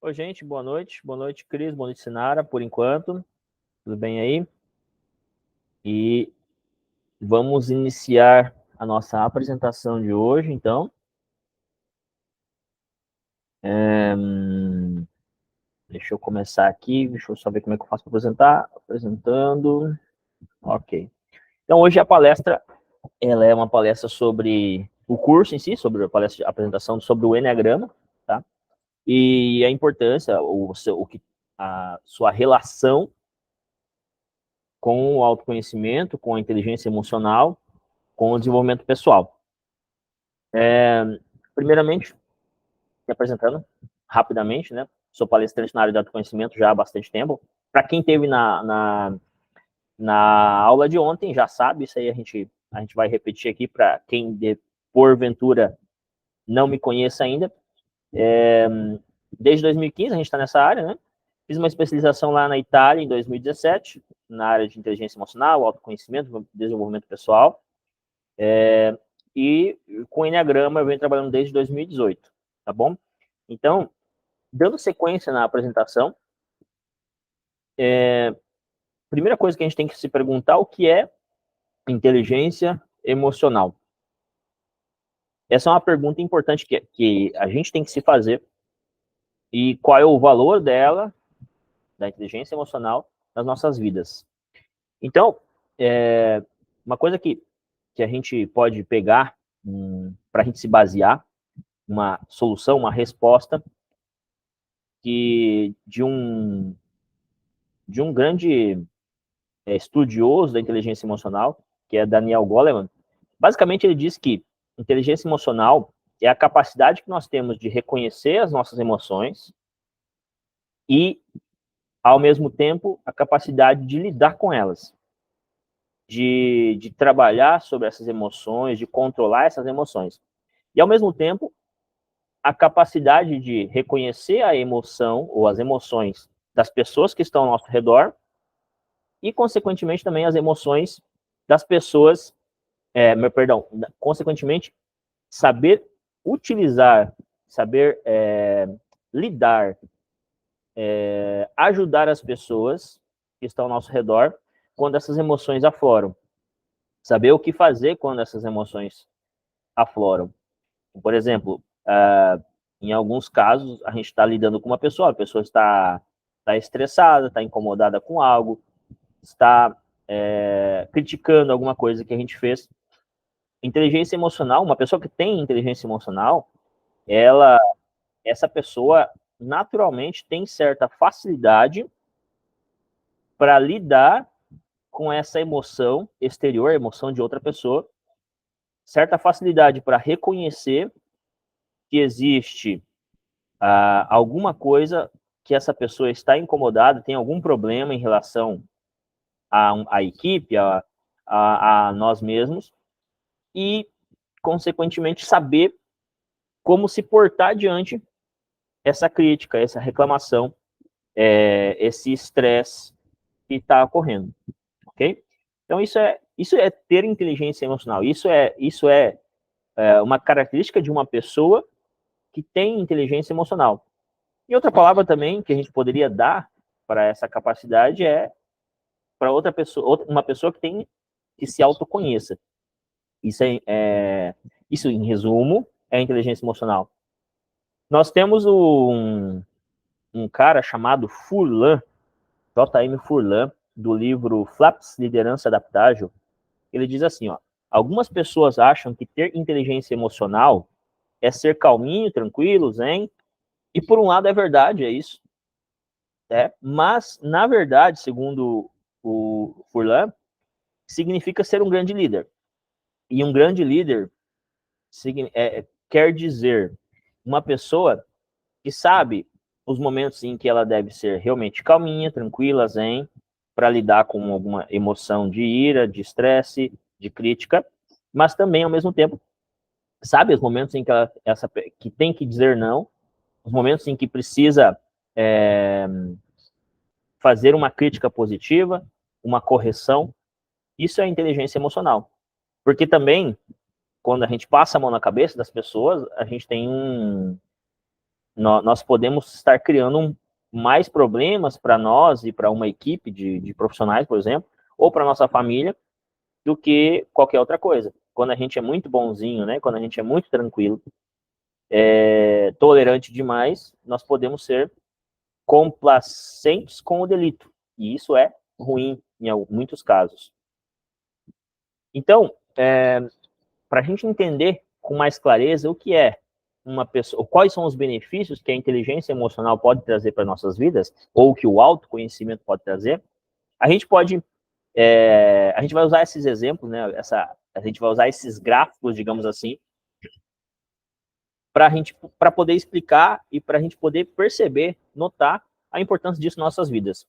Oi, gente, boa noite. Boa noite, Cris. Boa noite, Sinara, por enquanto. Tudo bem aí? E vamos iniciar a nossa apresentação de hoje, então. Deixa eu começar aqui, deixa eu só ver como é que eu faço para apresentar. Apresentando. Ok. Então, hoje a palestra, ela é uma palestra sobre o curso em si, sobre a palestra de apresentação sobre o Enneagrama, tá? E a importância, a sua relação com o autoconhecimento, com a inteligência emocional, com o desenvolvimento pessoal. Primeiramente, me apresentando rapidamente, né? Sou palestrante na área de autoconhecimento já há bastante tempo. Para quem teve na aula de ontem, já sabe, isso aí a gente vai repetir aqui para quem, porventura, não me conheça ainda. Desde 2015 a gente está nessa área, né? Fiz uma especialização lá na Itália em 2017, na área de inteligência emocional, autoconhecimento, desenvolvimento pessoal. E com o Enneagrama eu venho trabalhando desde 2018, tá bom? Então, dando sequência na apresentação, primeira coisa que a gente tem que se perguntar o que é inteligência emocional. Essa é uma pergunta importante que a gente tem que se fazer e qual é o valor dela, da inteligência emocional, nas nossas vidas. Então, uma coisa que a gente pode pegar para a gente se basear, uma solução, uma resposta que de um grande estudioso da inteligência emocional, que é Daniel Goleman. Basicamente, ele diz que inteligência emocional é a capacidade que nós temos de reconhecer as nossas emoções e, ao mesmo tempo, a capacidade de lidar com elas, de trabalhar sobre essas emoções, de controlar essas emoções. E, ao mesmo tempo, a capacidade de reconhecer a emoção ou as emoções das pessoas que estão ao nosso redor e, consequentemente, também as emoções das pessoas, consequentemente, saber utilizar, saber lidar, ajudar as pessoas que estão ao nosso redor quando essas emoções afloram. Saber o que fazer quando essas emoções afloram. Por exemplo, em alguns casos, a gente está lidando com uma pessoa, a pessoa está estressada, está incomodada com algo, está criticando alguma coisa que a gente fez. Inteligência emocional, uma pessoa que tem inteligência emocional, essa pessoa naturalmente tem certa facilidade para lidar com essa emoção exterior, a emoção de outra pessoa, certa facilidade para reconhecer que existe alguma coisa que essa pessoa está incomodada, tem algum problema em relação à equipe, a nós mesmos, e, consequentemente, saber como se portar diante essa crítica, essa reclamação, esse estresse que está ocorrendo, ok? Então, isso é ter inteligência emocional, isso é uma característica de uma pessoa que tem inteligência emocional. E outra palavra também que a gente poderia dar para essa capacidade é para outra pessoa, uma pessoa que se autoconheça. Isso em resumo, é inteligência emocional. Nós temos um cara chamado Furlan, J.M. Furlan, do livro Flaps, Liderança Adaptável. Ele diz assim, ó, algumas pessoas acham que ter inteligência emocional é ser calminho, tranquilo, zen, e por um lado é verdade, é isso, mas, na verdade, segundo o Furlan, significa ser um grande líder. E um grande líder quer dizer uma pessoa que sabe os momentos em que ela deve ser realmente calminha, tranquila, zen, para lidar com alguma emoção de ira, de estresse, de crítica, mas também, ao mesmo tempo, sabe os momentos em que que tem que dizer não, os momentos em que precisa fazer uma crítica positiva, uma correção. Isso é inteligência emocional. Porque também, quando a gente passa a mão na cabeça das pessoas, a gente tem nós podemos estar criando mais problemas para nós e para uma equipe de profissionais, por exemplo, ou para nossa família, do que qualquer outra coisa. Quando a gente é muito bonzinho, né? Quando a gente é muito tranquilo, tolerante demais, nós podemos ser complacentes com o delito. E isso é ruim em muitos casos. Então, para a gente entender com mais clareza o que é uma pessoa, quais são os benefícios que a inteligência emocional pode trazer para nossas vidas, ou que o autoconhecimento pode trazer, a gente pode, a gente vai usar esses exemplos, né? A gente vai usar esses gráficos, digamos assim, para poder explicar e para a gente poder perceber, notar a importância disso em nossas vidas.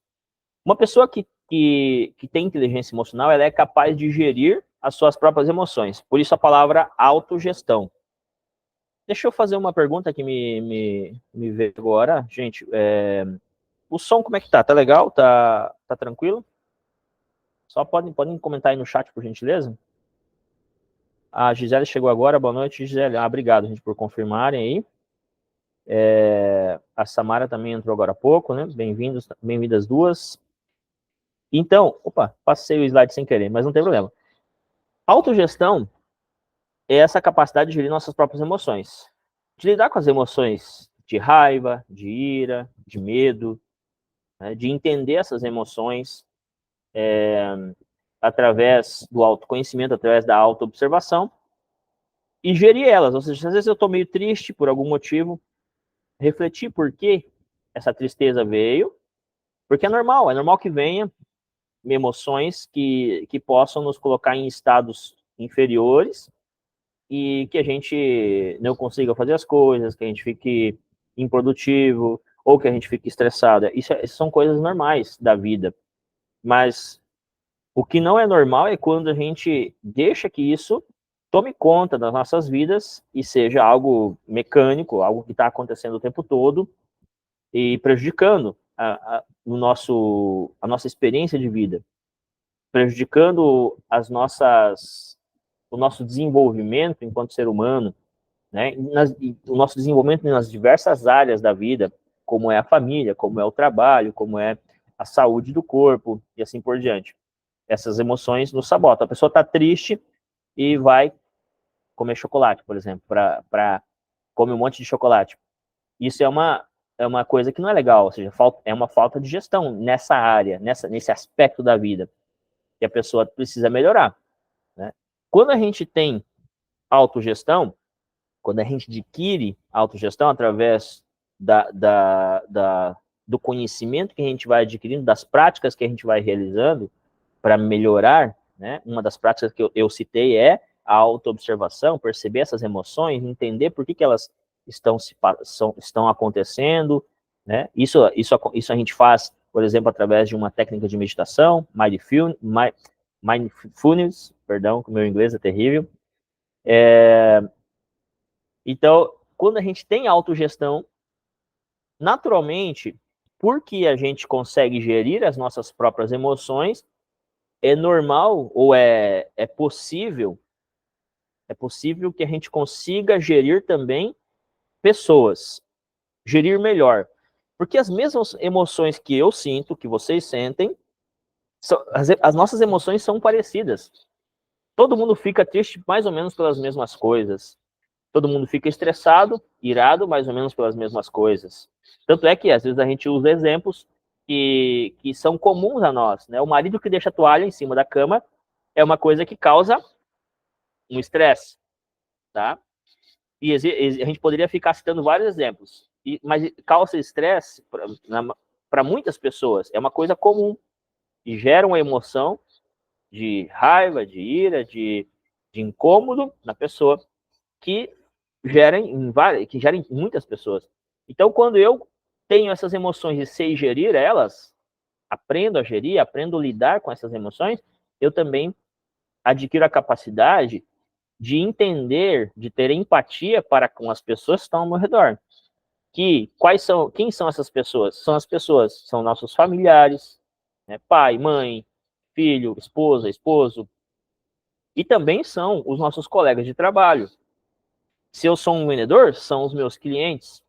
Uma pessoa que tem inteligência emocional, ela é capaz de gerir as suas próprias emoções. Por isso a palavra autogestão. Deixa eu fazer uma pergunta que me veio agora. Gente, o som como é que tá? Tá legal? Tá tranquilo? Só podem comentar aí no chat, por gentileza? A Gisele chegou agora. Boa noite, Gisele. Obrigado, gente, por confirmarem aí. A Samara também entrou agora há pouco, né? Bem-vindas duas. Então, passei o slide sem querer, mas não tem problema. Autogestão é essa capacidade de gerir nossas próprias emoções. De lidar com as emoções de raiva, de ira, de medo, né? De entender essas emoções através do autoconhecimento, através da autoobservação e gerir elas. Ou seja, às vezes eu estou meio triste por algum motivo, refletir por que essa tristeza veio, porque é normal que venha emoções que possam nos colocar em estados inferiores e que a gente não consiga fazer as coisas, que a gente fique improdutivo ou que a gente fique estressado. Isso são coisas normais da vida. Mas o que não é normal é quando a gente deixa que isso tome conta das nossas vidas e seja algo mecânico, algo que está acontecendo o tempo todo e prejudicando a nossa experiência de vida, prejudicando o nosso desenvolvimento enquanto ser humano, né? O nosso desenvolvimento nas diversas áreas da vida, como é a família, como é o trabalho, como é a saúde do corpo e assim por diante. Essas emoções nos sabotam. A pessoa está triste e vai comer chocolate, por exemplo, comer um monte de chocolate. Isso é uma coisa que não é legal, ou seja, é uma falta de gestão nessa área, nesse aspecto da vida, que a pessoa precisa melhorar, né? Quando a gente tem autogestão, quando a gente adquire autogestão através do conhecimento que a gente vai adquirindo, das práticas que a gente vai realizando para melhorar, né? Uma das práticas que eu citei é a autoobservação, perceber essas emoções, entender por que elas estão acontecendo, né? Isso a gente faz, por exemplo, através de uma técnica de meditação, mindfulness, perdão, que o meu inglês é terrível. Então, quando a gente tem autogestão, naturalmente, porque a gente consegue gerir as nossas próprias emoções, é normal ou é possível que a gente consiga gerir também pessoas, gerir melhor. Porque as mesmas emoções que eu sinto, que vocês sentem, as nossas emoções são parecidas. Todo mundo fica triste mais ou menos pelas mesmas coisas. Todo mundo fica estressado, irado, mais ou menos pelas mesmas coisas. Tanto é que, às vezes, a gente usa exemplos que são comuns a nós, né? O marido que deixa a toalha em cima da cama é uma coisa que causa um estresse, tá? E a gente poderia ficar citando vários exemplos, mas causa estresse para muitas pessoas. É uma coisa comum e gera uma emoção de raiva, de ira, de incômodo na pessoa que que gerem muitas pessoas. Então, quando eu tenho essas emoções e sei gerir elas, aprendo a gerir, aprendo a lidar com essas emoções, eu também adquiro a capacidade de entender, de ter empatia para com as pessoas que estão ao meu redor. Quem são essas pessoas? São nossos familiares, né? Pai, mãe, filho, esposa, esposo, e também são os nossos colegas de trabalho. Se eu sou um vendedor, são os meus clientes.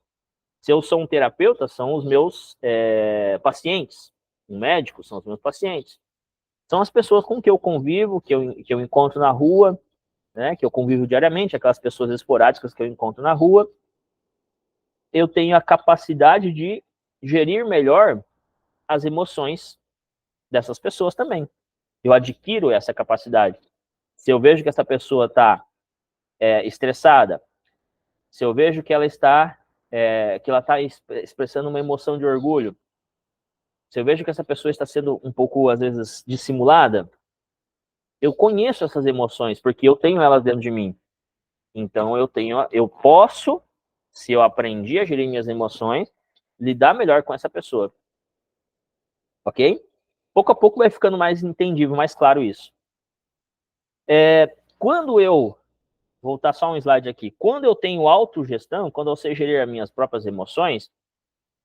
Se eu sou um terapeuta, são os meus pacientes. Um médico são os meus pacientes. São as pessoas com que eu convivo, que eu encontro na rua, né, que eu convivo diariamente, aquelas pessoas esporádicas que eu encontro na rua. Eu tenho a capacidade de gerir melhor as emoções dessas pessoas também. Eu adquiro essa capacidade. Se eu vejo que essa pessoa está estressada, se eu vejo que ela está expressando uma emoção de orgulho, se eu vejo que essa pessoa está sendo um pouco, às vezes, dissimulada, eu conheço essas emoções, porque eu tenho elas dentro de mim. Então, eu posso, se eu aprendi a gerir minhas emoções, lidar melhor com essa pessoa. Ok? Pouco a pouco vai ficando mais entendível, mais claro isso. Quando eu, voltar só um slide aqui, quando eu tenho autogestão, quando eu sei gerir as minhas próprias emoções,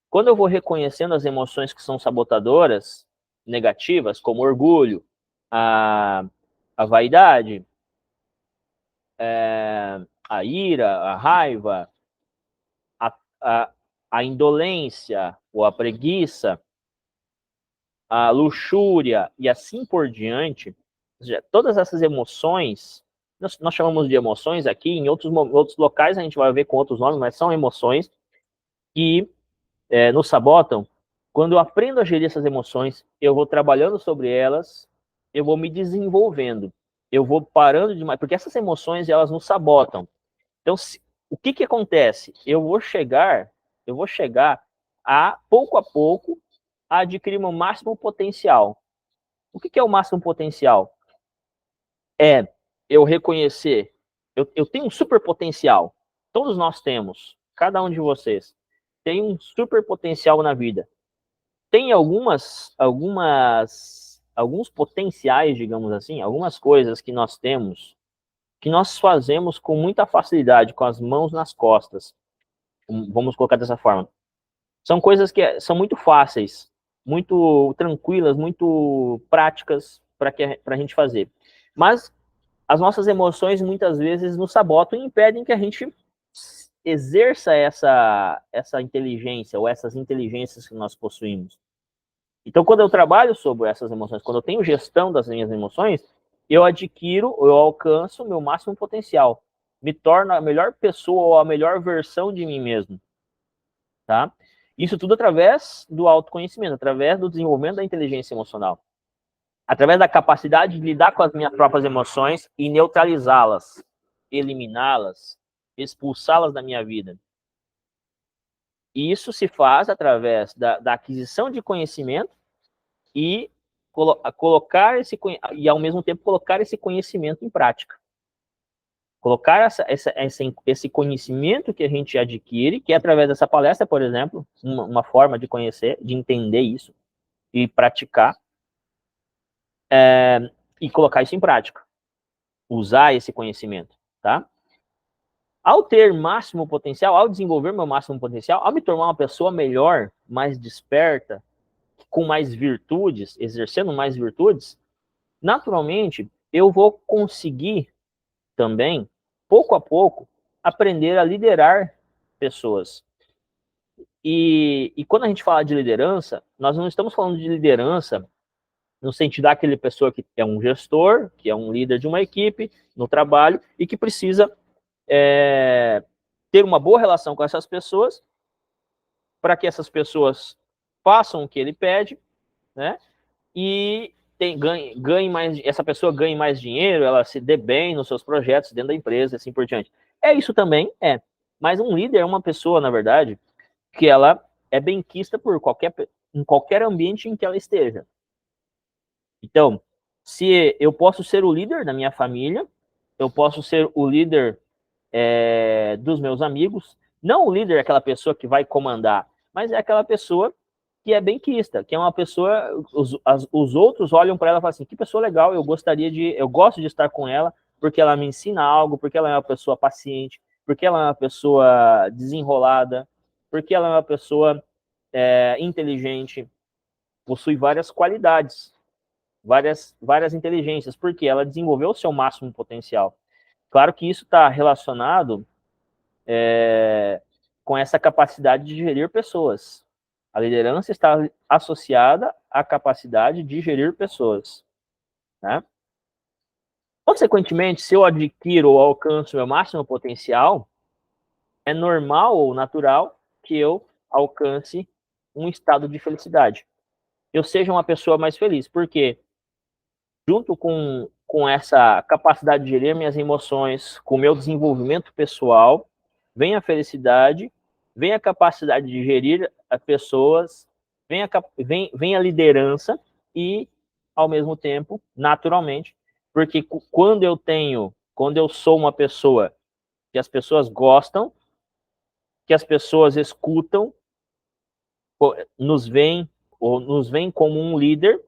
quando eu vou reconhecendo as emoções que são sabotadoras, negativas, como orgulho, a vaidade, a ira, a raiva, a indolência ou a preguiça, a luxúria e assim por diante, ou seja, todas essas emoções, nós chamamos de emoções aqui, em outros locais a gente vai ver com outros nomes, mas são emoções que nos sabotam. Quando eu aprendo a gerir essas emoções, eu vou trabalhando sobre elas, eu vou me desenvolvendo, eu vou parando de... Porque essas emoções, elas nos sabotam. Então, o que acontece? Eu vou chegar pouco a pouco, a adquirir meu máximo potencial. O que é o máximo potencial? É eu reconhecer, eu tenho um super potencial, todos nós temos, cada um de vocês tem um super potencial na vida. Tem alguns potenciais, digamos assim, algumas coisas que nós temos, que nós fazemos com muita facilidade, com as mãos nas costas. Vamos colocar dessa forma. São coisas que são muito fáceis, muito tranquilas, muito práticas para a gente fazer. Mas as nossas emoções muitas vezes nos sabotam e impedem que a gente exerça essa inteligência ou essas inteligências que nós possuímos. Então, quando eu trabalho sobre essas emoções, quando eu tenho gestão das minhas emoções, eu alcanço o meu máximo potencial. Me torno a melhor pessoa ou a melhor versão de mim mesmo. Tá? Isso tudo através do autoconhecimento, através do desenvolvimento da inteligência emocional. Através da capacidade de lidar com as minhas próprias emoções e neutralizá-las, eliminá-las, expulsá-las da minha vida. E isso se faz através da aquisição de conhecimento e ao mesmo tempo colocar esse conhecimento em prática. Colocar esse conhecimento que a gente adquire, que é através dessa palestra, por exemplo, uma forma de conhecer, de entender isso e praticar, e colocar isso em prática. Usar esse conhecimento, tá? Ao ter máximo potencial, ao desenvolver meu máximo potencial, ao me tornar uma pessoa melhor, mais desperta, com mais virtudes, exercendo mais virtudes, naturalmente, eu vou conseguir também, pouco a pouco, aprender a liderar pessoas. E quando a gente fala de liderança, nós não estamos falando de liderança no sentido daquele pessoa que é um gestor, que é um líder de uma equipe no trabalho e que precisa ter uma boa relação com essas pessoas para que essas pessoas façam o que ele pede, né? E ganhe mais, essa pessoa ganhe mais dinheiro, ela se dê bem nos seus projetos dentro da empresa, assim por diante. Isso também, mas um líder é uma pessoa, na verdade, que ela é benquista em qualquer ambiente em que ela esteja. Então, se eu posso ser o líder da minha família, eu posso ser o líder dos meus amigos, não o líder é aquela pessoa que vai comandar, mas é aquela pessoa que é benquista, que é uma pessoa, os outros olham para ela e falam assim, que pessoa legal, eu gosto de estar com ela, porque ela me ensina algo, porque ela é uma pessoa paciente, porque ela é uma pessoa desenrolada, porque ela é uma pessoa inteligente, possui várias qualidades, várias inteligências, porque ela desenvolveu o seu máximo potencial. Claro que isso está relacionado com essa capacidade de gerir pessoas. A liderança está associada à capacidade de gerir pessoas, né? Consequentemente, se eu adquiro ou alcanço meu máximo potencial, é normal ou natural que eu alcance um estado de felicidade. Eu seja uma pessoa mais feliz, porque junto com essa capacidade de gerir minhas emoções, com o meu desenvolvimento pessoal, vem a felicidade, vem a capacidade de gerir as pessoas, vem a liderança e, ao mesmo tempo, naturalmente, porque quando eu sou uma pessoa que as pessoas gostam, que as pessoas escutam, nos veem ou nos veem como um líder,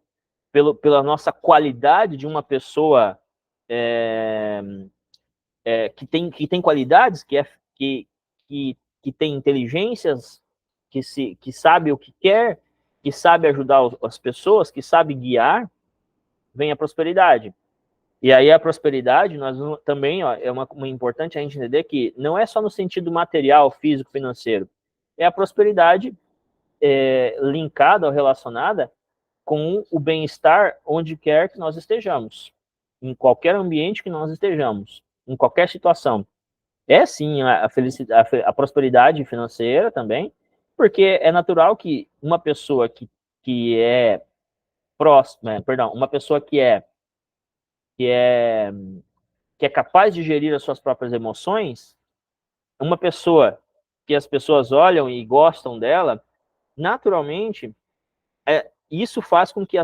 pela nossa qualidade de uma pessoa que tem qualidades, que tem inteligências, que sabe o que quer, que sabe ajudar as pessoas, que sabe guiar, vem a prosperidade. E aí a prosperidade, nós também, ó, é uma importante a gente entender que não é só no sentido material, físico, financeiro. É a prosperidade linkada ou relacionada com o bem-estar onde quer que nós estejamos, em qualquer ambiente que nós estejamos, em qualquer situação. É sim a felicidade, a prosperidade financeira também, porque é natural que uma pessoa que é próxima, perdão, uma pessoa que é que é capaz de gerir as suas próprias emoções, uma pessoa que as pessoas olham e gostam dela, naturalmente, isso faz com que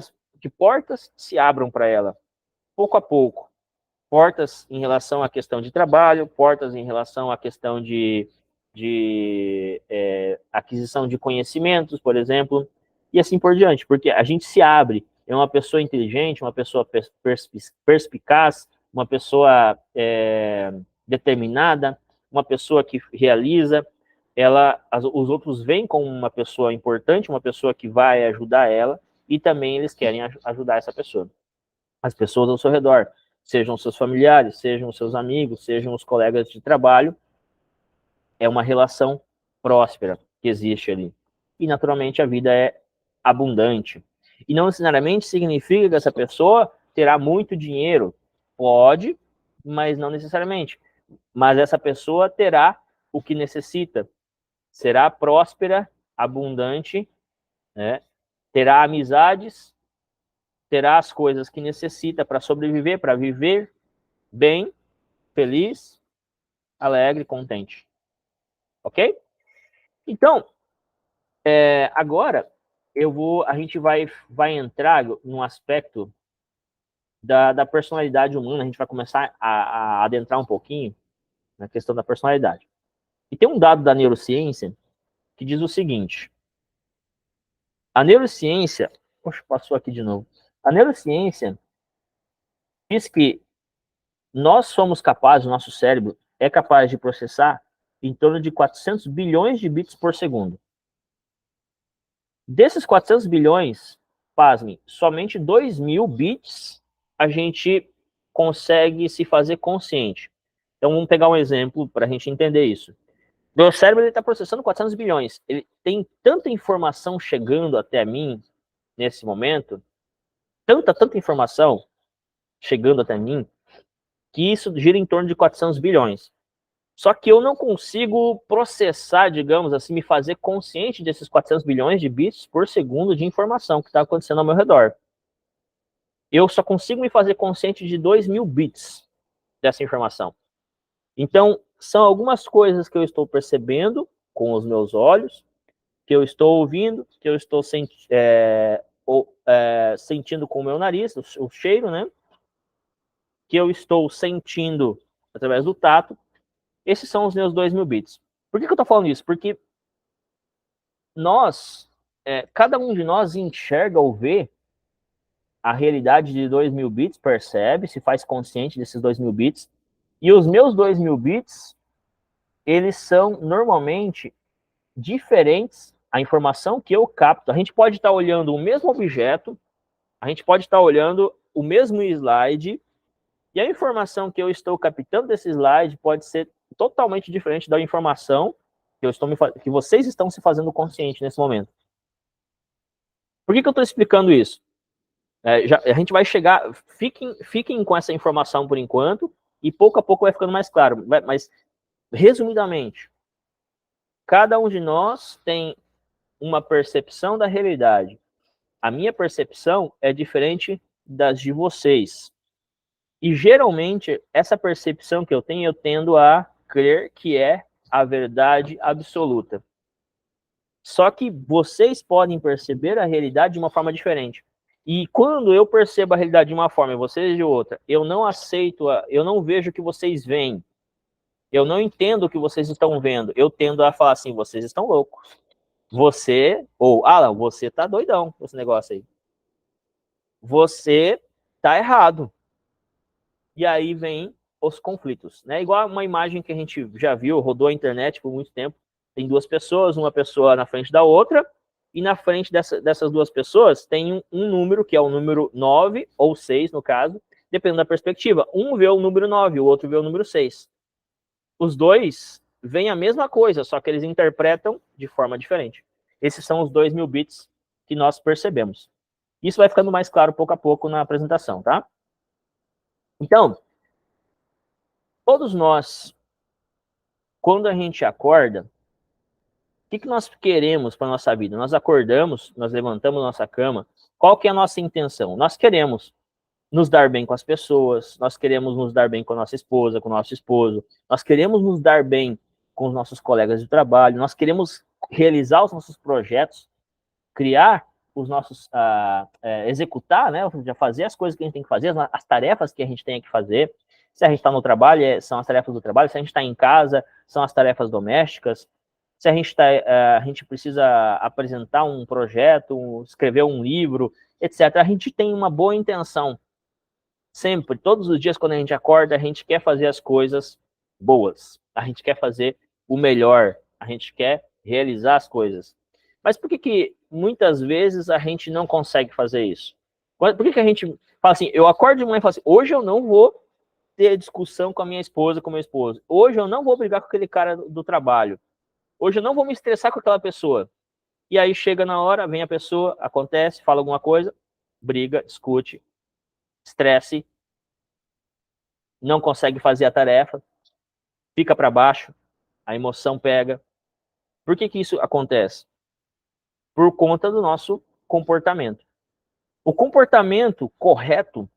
portas se abram para ela, pouco a pouco. Portas em relação à questão de trabalho, portas em relação à questão de aquisição de conhecimentos, por exemplo, e assim por diante, porque a gente se abre, é uma pessoa inteligente, uma pessoa perspicaz, uma pessoa determinada, uma pessoa que realiza, os outros veem como uma pessoa importante, uma pessoa que vai ajudar ela, e também eles querem ajudar essa pessoa. As pessoas ao seu redor, sejam seus familiares, sejam seus amigos, sejam os colegas de trabalho, é uma relação próspera que existe ali. E, naturalmente, a vida é abundante. E não necessariamente significa que essa pessoa terá muito dinheiro. Pode, mas não necessariamente. Mas essa pessoa terá o que necessita. Será próspera, abundante, né? Terá amizades, terá as coisas que necessita para sobreviver, para viver bem, feliz, alegre, contente. Ok? Então, agora a gente vai entrar num aspecto da personalidade humana, a gente vai começar a adentrar um pouquinho na questão da personalidade. E tem um dado da neurociência que diz o seguinte: a neurociência, poxa, passou aqui de novo. A neurociência diz que nós somos capazes, o nosso cérebro é capaz de processar em torno de 400 bilhões de bits por segundo. Desses 400 bilhões, pasmem, somente 2.000 bits a gente consegue se fazer consciente. Então, vamos pegar um exemplo para a gente entender isso. Meu cérebro está processando 400 bilhões. Ele tem tanta informação chegando até mim nesse momento, tanta informação chegando até mim, que isso gira em torno de 400 bilhões. Só que eu não consigo processar, digamos assim, me fazer consciente desses 400 bilhões de bits por segundo de informação que está acontecendo ao meu redor. Eu só consigo me fazer consciente de 2.000 bits dessa informação. Então, são algumas coisas que eu estou percebendo com os meus olhos, que eu estou ouvindo, que eu estou sentindo com o meu nariz, o cheiro, né? Que eu estou sentindo através do tato. Esses são os meus 2.000 bits. Por que eu estou falando isso? Porque cada um de nós enxerga ou vê a realidade de 2.000 bits, percebe, se faz consciente desses 2.000 bits, e os meus 2.000 bits, eles são normalmente diferentes, a informação que eu capto. A gente pode estar olhando o mesmo objeto, a gente pode estar olhando o mesmo slide, e a informação que eu estou captando desse slide pode ser totalmente diferente da informação que vocês estão se fazendo consciente nesse momento. Por que eu estou explicando isso? A gente vai chegar, fiquem com essa informação por enquanto, e pouco a pouco vai ficando mais claro. Mas, resumidamente, cada um de nós tem uma percepção da realidade. A minha percepção é diferente das de vocês. E, geralmente, essa percepção que eu tendo a crer que é a verdade absoluta. Só que vocês podem perceber a realidade de uma forma diferente. E quando eu percebo a realidade de uma forma e vocês de outra, eu não aceito, eu não vejo o que vocês veem. Eu não entendo o que vocês estão vendo. Eu tendo a falar assim, vocês estão loucos. Você, ou, Alan, você tá doidão com esse negócio aí. Você tá errado. E aí vem os conflitos, né? Igual uma imagem que a gente já viu, rodou a internet por muito tempo. Tem duas pessoas, uma pessoa na frente da outra, e na frente dessas duas pessoas tem um número, que é o número 9, ou 6, no caso, dependendo da perspectiva. Um vê o número 9, o outro vê o número 6. Os dois veem a mesma coisa, só que eles interpretam de forma diferente. Esses são os 2.000 bits que nós percebemos. Isso vai ficando mais claro pouco a pouco na apresentação, tá? Então, todos nós, quando a gente acorda, o que nós queremos para a nossa vida? Nós acordamos, nós levantamos nossa cama, qual que é a nossa intenção? Nós queremos nos dar bem com as pessoas, nós queremos nos dar bem com a nossa esposa, com o nosso esposo, nós queremos nos dar bem com os nossos colegas de trabalho, nós queremos realizar os nossos projetos, criar os nossos, executar, né, já fazer as coisas que a gente tem que fazer, as tarefas que a gente tem que fazer. Se a gente está no trabalho, são as tarefas do trabalho. Se a gente está em casa, são as tarefas domésticas. Se a gente precisa apresentar um projeto, escrever um livro, etc. A gente tem uma boa intenção. Sempre, todos os dias, quando a gente acorda, a gente quer fazer as coisas boas. A gente quer fazer o melhor. A gente quer realizar as coisas. Mas por que muitas vezes a gente não consegue fazer isso? Por que a gente fala assim, eu acordo de manhã e falo assim, hoje eu não vou ter discussão com a minha esposa, com o meu esposo. Hoje eu não vou brigar com aquele cara do trabalho. Hoje eu não vou me estressar com aquela pessoa. E aí chega na hora, vem a pessoa, acontece, fala alguma coisa, briga, discute, estresse, não consegue fazer a tarefa, fica para baixo, a emoção pega. Por que isso acontece? Por conta do nosso comportamento. O comportamento correto,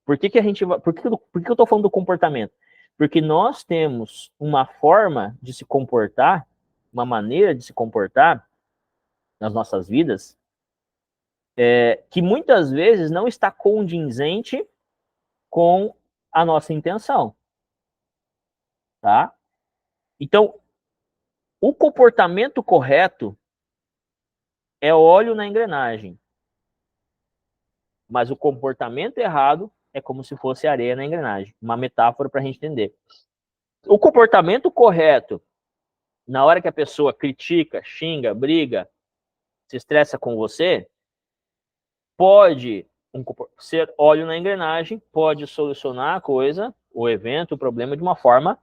por que eu estou falando do comportamento? Porque nós temos uma forma de se comportar, uma maneira de se comportar nas nossas vidas, que muitas vezes não está condizente com a nossa intenção, tá? Então, o comportamento correto é óleo na engrenagem, mas o comportamento errado é como se fosse areia na engrenagem. Uma metáfora para a gente entender. O comportamento correto, na hora que a pessoa critica, xinga, briga, se estressa com você, pode ser óleo na engrenagem, pode solucionar a coisa, o evento, o problema de uma forma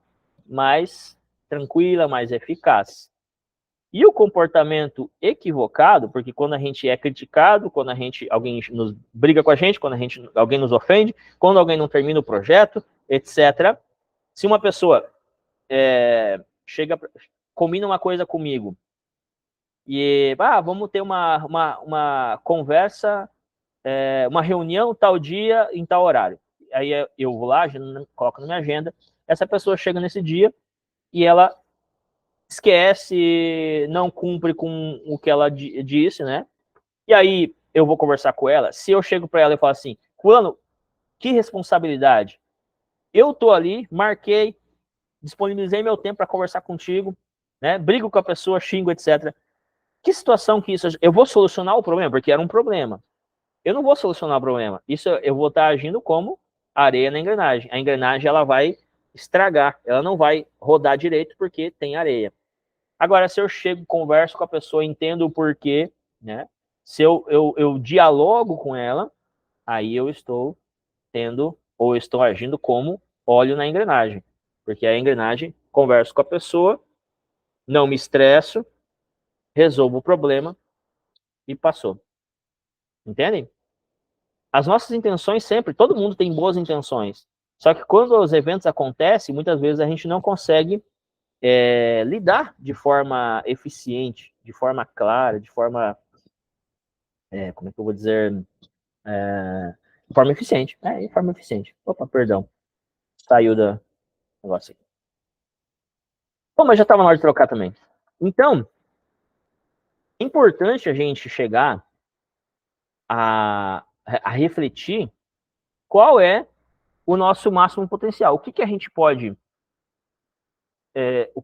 mais tranquila, mais eficaz. E o comportamento equivocado, porque quando a gente é criticado, quando alguém nos briga com a gente, quando alguém nos ofende, quando alguém não termina o projeto, etc. Se uma pessoa combina uma coisa comigo e vamos ter uma conversa, uma reunião tal dia em tal horário. Aí eu vou lá, coloco na minha agenda, essa pessoa chega nesse dia e ela esquece, não cumpre com o que ela disse, né? E aí eu vou conversar com ela. Se eu chego para ela e falo assim, fulano, que responsabilidade? Eu tô ali, marquei, disponibilizei meu tempo para conversar contigo, né? Brigo com a pessoa, xingo, etc. Que situação que isso... Eu vou solucionar o problema, porque era um problema. Eu não vou solucionar o problema. Isso eu vou estar agindo como areia na engrenagem. A engrenagem ela vai estragar, ela não vai rodar direito porque tem areia. Agora, se eu chego, converso com a pessoa, entendo o porquê, né? Se eu dialogo com ela, aí eu estou tendo, ou estou agindo como óleo na engrenagem. Porque a engrenagem, converso com a pessoa, não me estresso, resolvo o problema e passou. Entendem? As nossas intenções sempre, todo mundo tem boas intenções. Só que quando os eventos acontecem, muitas vezes a gente não consegue lidar de forma eficiente, de forma clara, de forma, como é que eu vou dizer, de forma eficiente. De forma eficiente. Opa, perdão. Saiu do negócio aqui. Bom, mas já estava na hora de trocar também. Então, é importante a gente chegar a refletir qual é o nosso máximo potencial. O que, que a gente pode...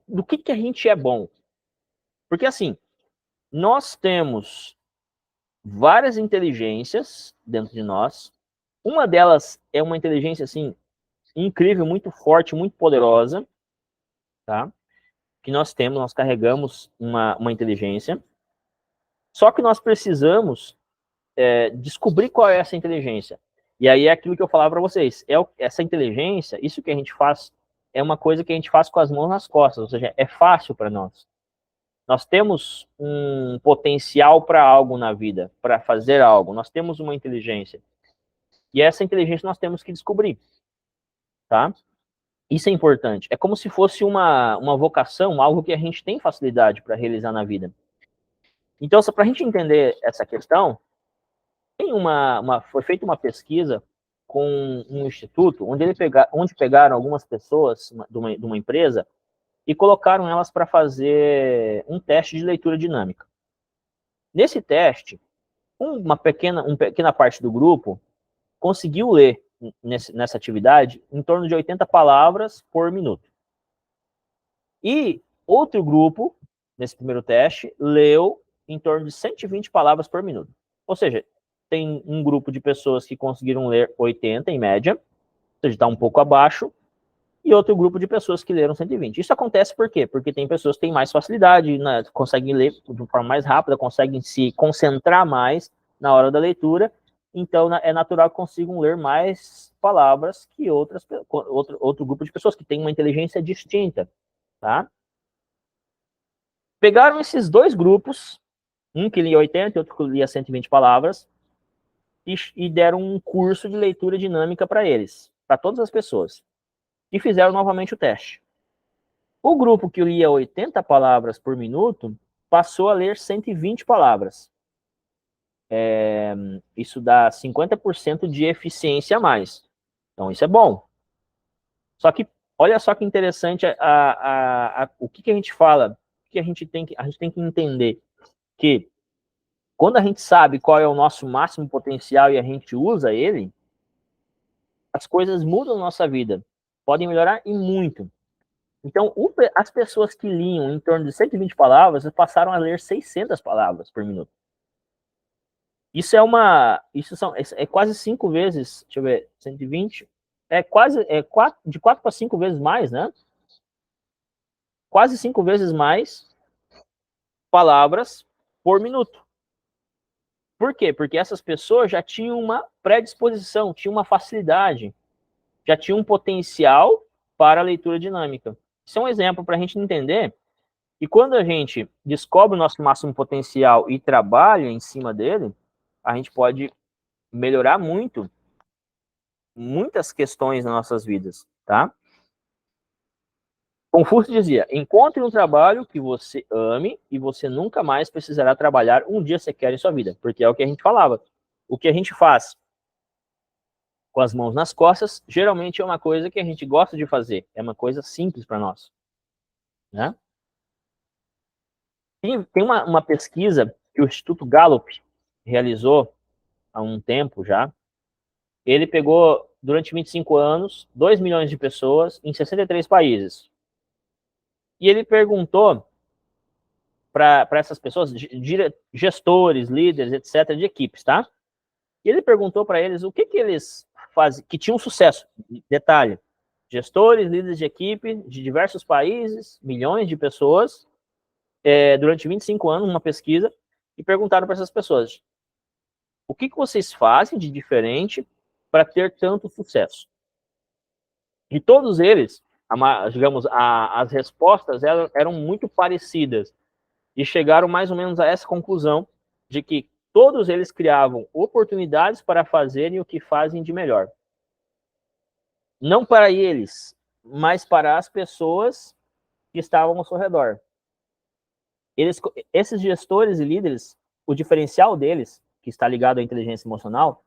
do que a gente é bom. Porque, assim, nós temos várias inteligências dentro de nós. Uma delas é uma inteligência, assim, incrível, muito forte, muito poderosa, tá? Que nós temos, nós carregamos uma inteligência. Só que nós precisamos descobrir qual é essa inteligência. E aí é aquilo que eu falava para vocês. Essa inteligência, isso que a gente faz, é uma coisa que a gente faz com as mãos nas costas, ou seja, é fácil para nós. Nós temos um potencial para algo na vida, para fazer algo. Nós temos uma inteligência. E essa inteligência nós temos que descobrir, tá? Isso é importante. É como se fosse uma vocação, algo que a gente tem facilidade para realizar na vida. Então, para a gente entender essa questão, foi feita uma pesquisa com um instituto, onde pegaram algumas pessoas de uma empresa e colocaram elas para fazer um teste de leitura dinâmica. Nesse teste, uma pequena parte do grupo conseguiu ler nessa atividade em torno de 80 palavras por minuto. E outro grupo, nesse primeiro teste, leu em torno de 120 palavras por minuto. Ou seja, tem um grupo de pessoas que conseguiram ler 80 em média, ou seja, está um pouco abaixo, e outro grupo de pessoas que leram 120. Isso acontece por quê? Porque tem pessoas que têm mais facilidade, né, conseguem ler de forma mais rápida, conseguem se concentrar mais na hora da leitura, então é natural que consigam ler mais palavras que outro grupo de pessoas que tem uma inteligência distinta, tá? Pegaram esses dois grupos, um que lia 80 e outro que lia 120 palavras, e deram um curso de leitura dinâmica para eles, para todas as pessoas, e fizeram novamente o teste. O grupo que lia 80 palavras por minuto passou a ler 120 palavras. Isso dá 50% de eficiência a mais. Então, isso é bom. Só que, olha só que interessante o que a gente fala, que a gente tem que entender que quando a gente sabe qual é o nosso máximo potencial e a gente usa ele, as coisas mudam na nossa vida. Podem melhorar e muito. Então, as pessoas que liam em torno de 120 palavras passaram a ler 600 palavras por minuto. Isso é quase 5 vezes, deixa eu ver, 120, de 4 para 5 vezes mais, né? Quase 5 vezes mais palavras por minuto. Por quê? Porque essas pessoas já tinham uma predisposição, tinham uma facilidade, já tinham um potencial para a leitura dinâmica. Isso é um exemplo para a gente entender. E quando a gente descobre o nosso máximo potencial e trabalha em cima dele, a gente pode melhorar muitas questões nas nossas vidas, tá? Confúcio dizia: encontre um trabalho que você ame e você nunca mais precisará trabalhar um dia sequer em sua vida, porque é o que a gente falava. O que a gente faz com as mãos nas costas, geralmente é uma coisa que a gente gosta de fazer, é uma coisa simples para nós, né? Tem uma pesquisa que o Instituto Gallup realizou há um tempo já. Ele pegou, durante 25 anos, 2 milhões de pessoas em 63 países. E ele perguntou para essas pessoas, gestores, líderes, etc., de equipes, tá? E ele perguntou para eles o que eles fazem, que tinham sucesso. Detalhe, gestores, líderes de equipe de diversos países, milhões de pessoas, durante 25 anos, uma pesquisa, e perguntaram para essas pessoas: o que vocês fazem de diferente para ter tanto sucesso? E todos eles digamos, as respostas eram muito parecidas e chegaram mais ou menos a essa conclusão de que todos eles criavam oportunidades para fazerem o que fazem de melhor. Não para eles, mas para as pessoas que estavam ao seu redor. Esses gestores e líderes, o diferencial deles, que está ligado à inteligência emocional,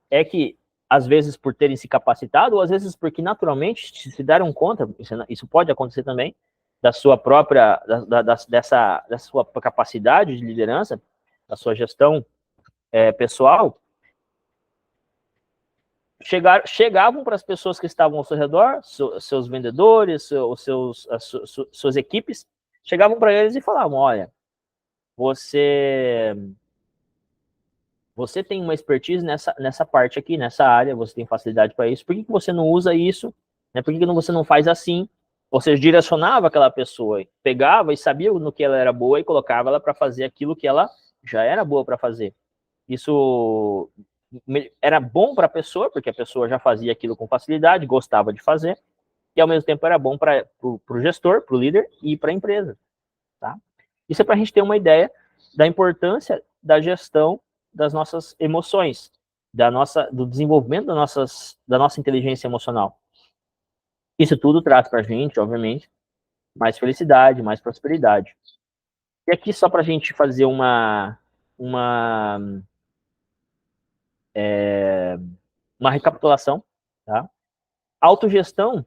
é que, às vezes, por terem se capacitado, ou às vezes porque naturalmente se deram conta, isso pode acontecer também, da sua própria, dessa sua capacidade de liderança, da sua gestão pessoal, chegavam para as pessoas que estavam ao seu redor, seus vendedores, suas equipes, chegavam para eles e falavam, olha, você tem uma expertise nessa parte aqui, nessa área, você tem facilidade para isso, por que você não usa isso? Né? Por que você não faz assim? Ou seja, direcionava aquela pessoa, pegava e sabia no que ela era boa e colocava ela para fazer aquilo que ela já era boa para fazer. Isso era bom para a pessoa, porque a pessoa já fazia aquilo com facilidade, gostava de fazer, e ao mesmo tempo era bom para o gestor, para o líder e para a empresa. Tá? Isso é para a gente ter uma ideia da importância da gestão das nossas emoções, do desenvolvimento da nossa inteligência emocional. Isso tudo traz para a gente, obviamente, mais felicidade, mais prosperidade. E aqui, só para a gente fazer uma recapitulação, tá? Autogestão,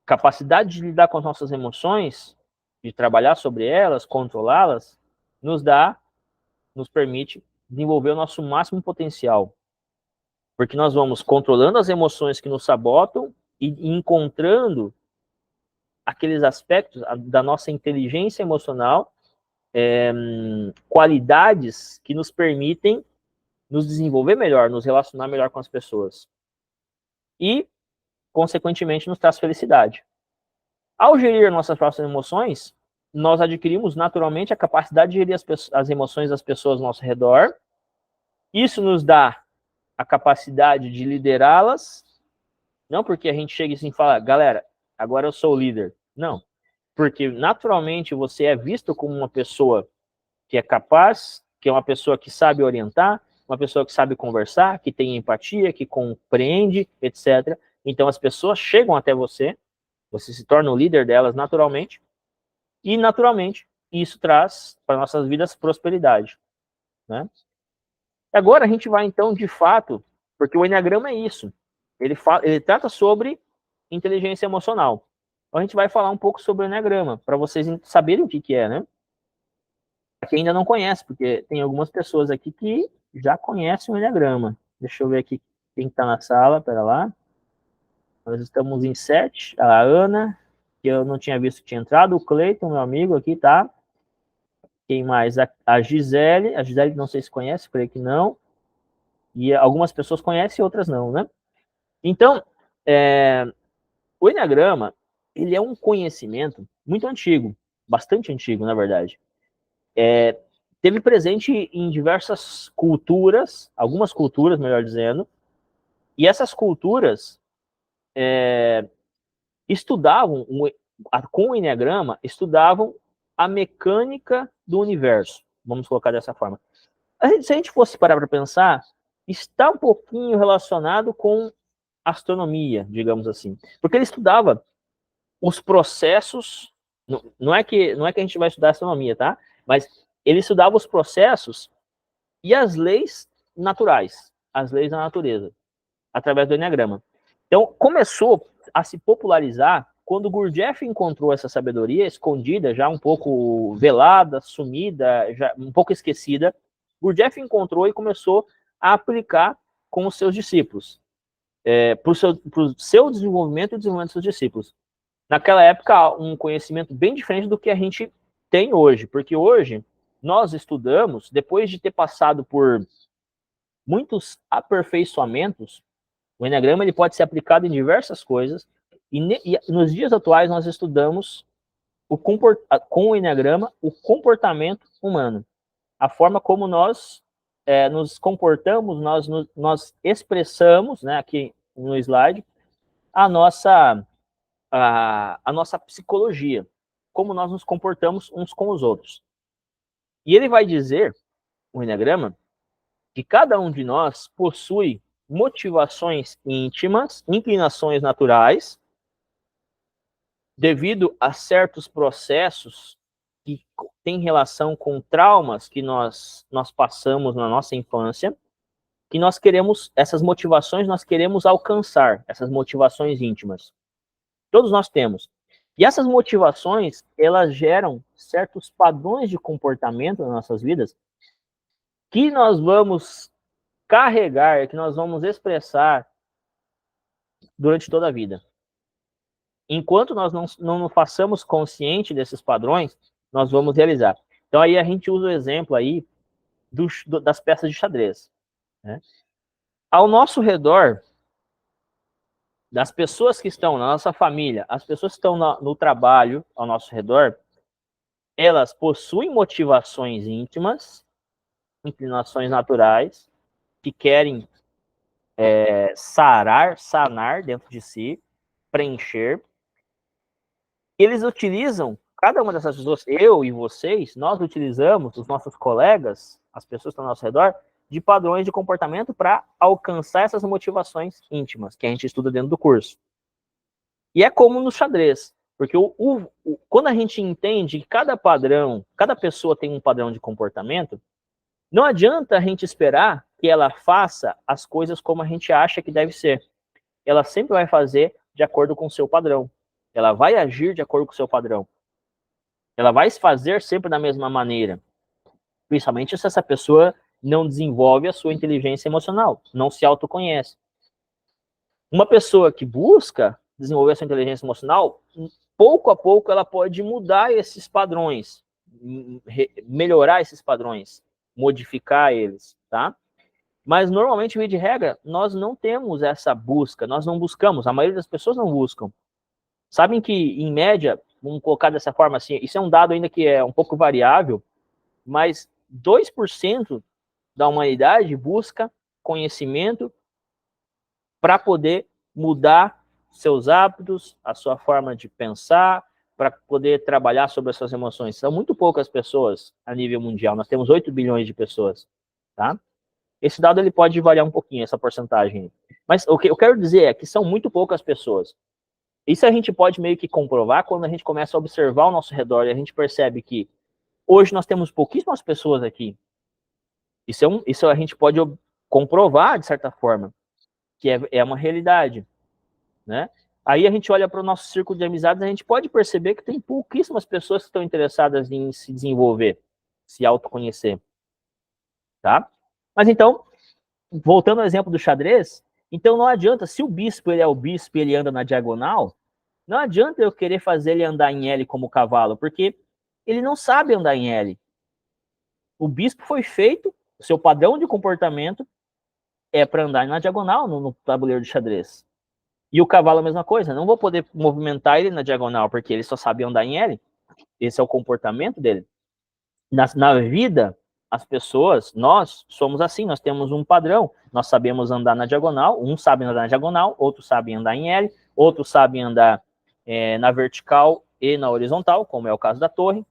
capacidade de lidar com as nossas emoções, de trabalhar sobre elas, controlá-las, nos permite desenvolver o nosso máximo potencial. Porque nós vamos controlando as emoções que nos sabotam e encontrando aqueles aspectos da nossa inteligência emocional, qualidades que nos permitem nos desenvolver melhor, nos relacionar melhor com as pessoas. E, consequentemente, nos traz felicidade. Ao gerir nossas próprias emoções, nós adquirimos naturalmente a capacidade de gerir as emoções das pessoas ao nosso redor. Isso nos dá a capacidade de liderá-las, não porque a gente chega assim e fala, galera, agora eu sou o líder. Não, porque naturalmente você é visto como uma pessoa que é capaz, que é uma pessoa que sabe orientar, uma pessoa que sabe conversar, que tem empatia, que compreende, etc. Então as pessoas chegam até você se torna o líder delas naturalmente, e naturalmente isso traz para nossas vidas prosperidade. Né? Agora a gente vai então, de fato, porque o Enneagrama é isso, ele trata sobre inteligência emocional. Então a gente vai falar um pouco sobre o Enneagrama, para vocês saberem o que é, né? Para quem ainda não conhece, porque tem algumas pessoas aqui que já conhecem o Enneagrama. Deixa eu ver aqui quem está na sala, pera lá. Nós estamos em 7, a Ana, que eu não tinha visto que tinha entrado, o Cleiton, meu amigo aqui, tá? Quem mais? A Gisele não sei se conhece, creio que não. E algumas pessoas conhecem, outras não, né? Então, o Enneagrama, ele é um conhecimento muito antigo, bastante antigo, na verdade. Teve presente em diversas culturas, algumas culturas, melhor dizendo, e essas culturas estudavam, com o Enneagrama, estudavam a mecânica do universo, vamos colocar dessa forma. Se a gente fosse parar para pensar, está um pouquinho relacionado com astronomia, digamos assim, porque ele estudava os processos, não é que a gente vai estudar astronomia, tá? Mas ele estudava os processos e as leis naturais, as leis da natureza, através do Enneagrama. Então, começou a se popularizar quando Gurdjieff encontrou essa sabedoria escondida, já um pouco velada, sumida, já um pouco esquecida. Gurdjieff encontrou e começou a aplicar com os seus discípulos, para o seu desenvolvimento e o desenvolvimento dos seus discípulos. Naquela época, um conhecimento bem diferente do que a gente tem hoje, porque hoje nós estudamos, depois de ter passado por muitos aperfeiçoamentos, o Enneagrama ele pode ser aplicado em diversas coisas, e nos dias atuais nós estudamos com o Enneagrama o comportamento humano, a forma como nós nos comportamos, nós expressamos, né, aqui no slide, a nossa a nossa psicologia, como nós nos comportamos uns com os outros. E ele vai dizer, o Enneagrama, que cada um de nós possui motivações íntimas, inclinações naturais, devido a certos processos que têm relação com traumas que nós passamos na nossa infância, que nós queremos, essas motivações nós queremos alcançar, essas motivações íntimas. Todos nós temos. E essas motivações, elas geram certos padrões de comportamento nas nossas vidas que nós vamos carregar, que nós vamos expressar durante toda a vida. Enquanto nós não nos façamos consciente desses padrões, nós vamos realizar. Então aí a gente usa o exemplo aí das peças de xadrez, né? Ao nosso redor, das pessoas que estão na nossa família, as pessoas que estão no trabalho ao nosso redor, elas possuem motivações íntimas, inclinações naturais, que querem sanar dentro de si, preencher. Eles utilizam, cada uma dessas pessoas, eu e vocês, nós utilizamos, os nossos colegas, as pessoas que estão ao nosso redor, de padrões de comportamento para alcançar essas motivações íntimas, que a gente estuda dentro do curso. E é como no xadrez, porque quando a gente entende que cada padrão, cada pessoa tem um padrão de comportamento, não adianta a gente esperar que ela faça as coisas como a gente acha que deve ser. Ela sempre vai fazer de acordo com o seu padrão. Ela vai agir de acordo com o seu padrão. Ela vai se fazer sempre da mesma maneira. Principalmente se essa pessoa não desenvolve a sua inteligência emocional, não se autoconhece. Uma pessoa que busca desenvolver a sua inteligência emocional, pouco a pouco ela pode mudar esses padrões, melhorar esses padrões, modificar eles, tá? Mas normalmente, via de regra, nós não temos essa busca, nós não buscamos, a maioria das pessoas não buscam. Sabem que, em média, vamos colocar dessa forma assim, isso é um dado ainda que é um pouco variável, mas 2% da humanidade busca conhecimento para poder mudar seus hábitos, a sua forma de pensar, para poder trabalhar sobre as suas emoções. São muito poucas pessoas a nível mundial, nós temos 8 bilhões de pessoas, tá? Esse dado ele pode variar um pouquinho, essa porcentagem. Mas o que eu quero dizer é que são muito poucas pessoas. Isso a gente pode meio que comprovar quando a gente começa a observar ao nosso redor e a gente percebe que hoje nós temos pouquíssimas pessoas aqui. Isso a gente pode comprovar, de certa forma, que é uma realidade, né? Aí a gente olha para o nosso círculo de amizades e a gente pode perceber que tem pouquíssimas pessoas que estão interessadas em se desenvolver, se autoconhecer, tá? Mas então, voltando ao exemplo do xadrez, então não adianta, se o bispo ele é o bispo e ele anda na diagonal, não adianta eu querer fazer ele andar em L como cavalo, porque ele não sabe andar em L. O bispo foi feito, o seu padrão de comportamento é para andar na diagonal no tabuleiro de xadrez. E o cavalo a mesma coisa, não vou poder movimentar ele na diagonal, porque ele só sabe andar em L. Esse é o comportamento dele. Na vida, as pessoas, nós somos assim, nós temos um padrão, nós sabemos andar na diagonal, uns sabem andar na diagonal, outros sabem andar em L, outros sabem andar na vertical e na horizontal, como é o caso da torre.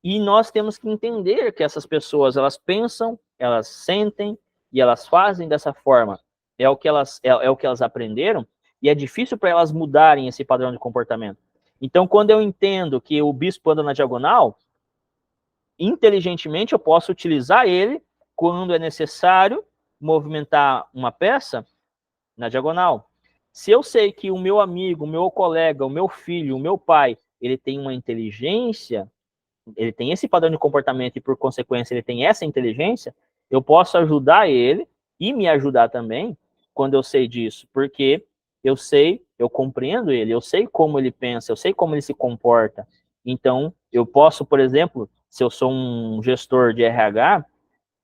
E nós temos que entender que essas pessoas, elas pensam, elas sentem e elas fazem dessa forma. É o que elas aprenderam e é difícil para elas mudarem esse padrão de comportamento. Então, quando eu entendo que o bispo anda na diagonal, inteligentemente eu posso utilizar ele quando é necessário movimentar uma peça na diagonal. Se eu sei que o meu amigo, o meu colega, o meu filho, o meu pai, ele tem uma inteligência, ele tem esse padrão de comportamento e, por consequência, ele tem essa inteligência, eu posso ajudar ele e me ajudar também quando eu sei disso, porque eu sei, eu compreendo ele, eu sei como ele pensa, eu sei como ele se comporta. Então, eu posso, por exemplo, se eu sou um gestor de RH,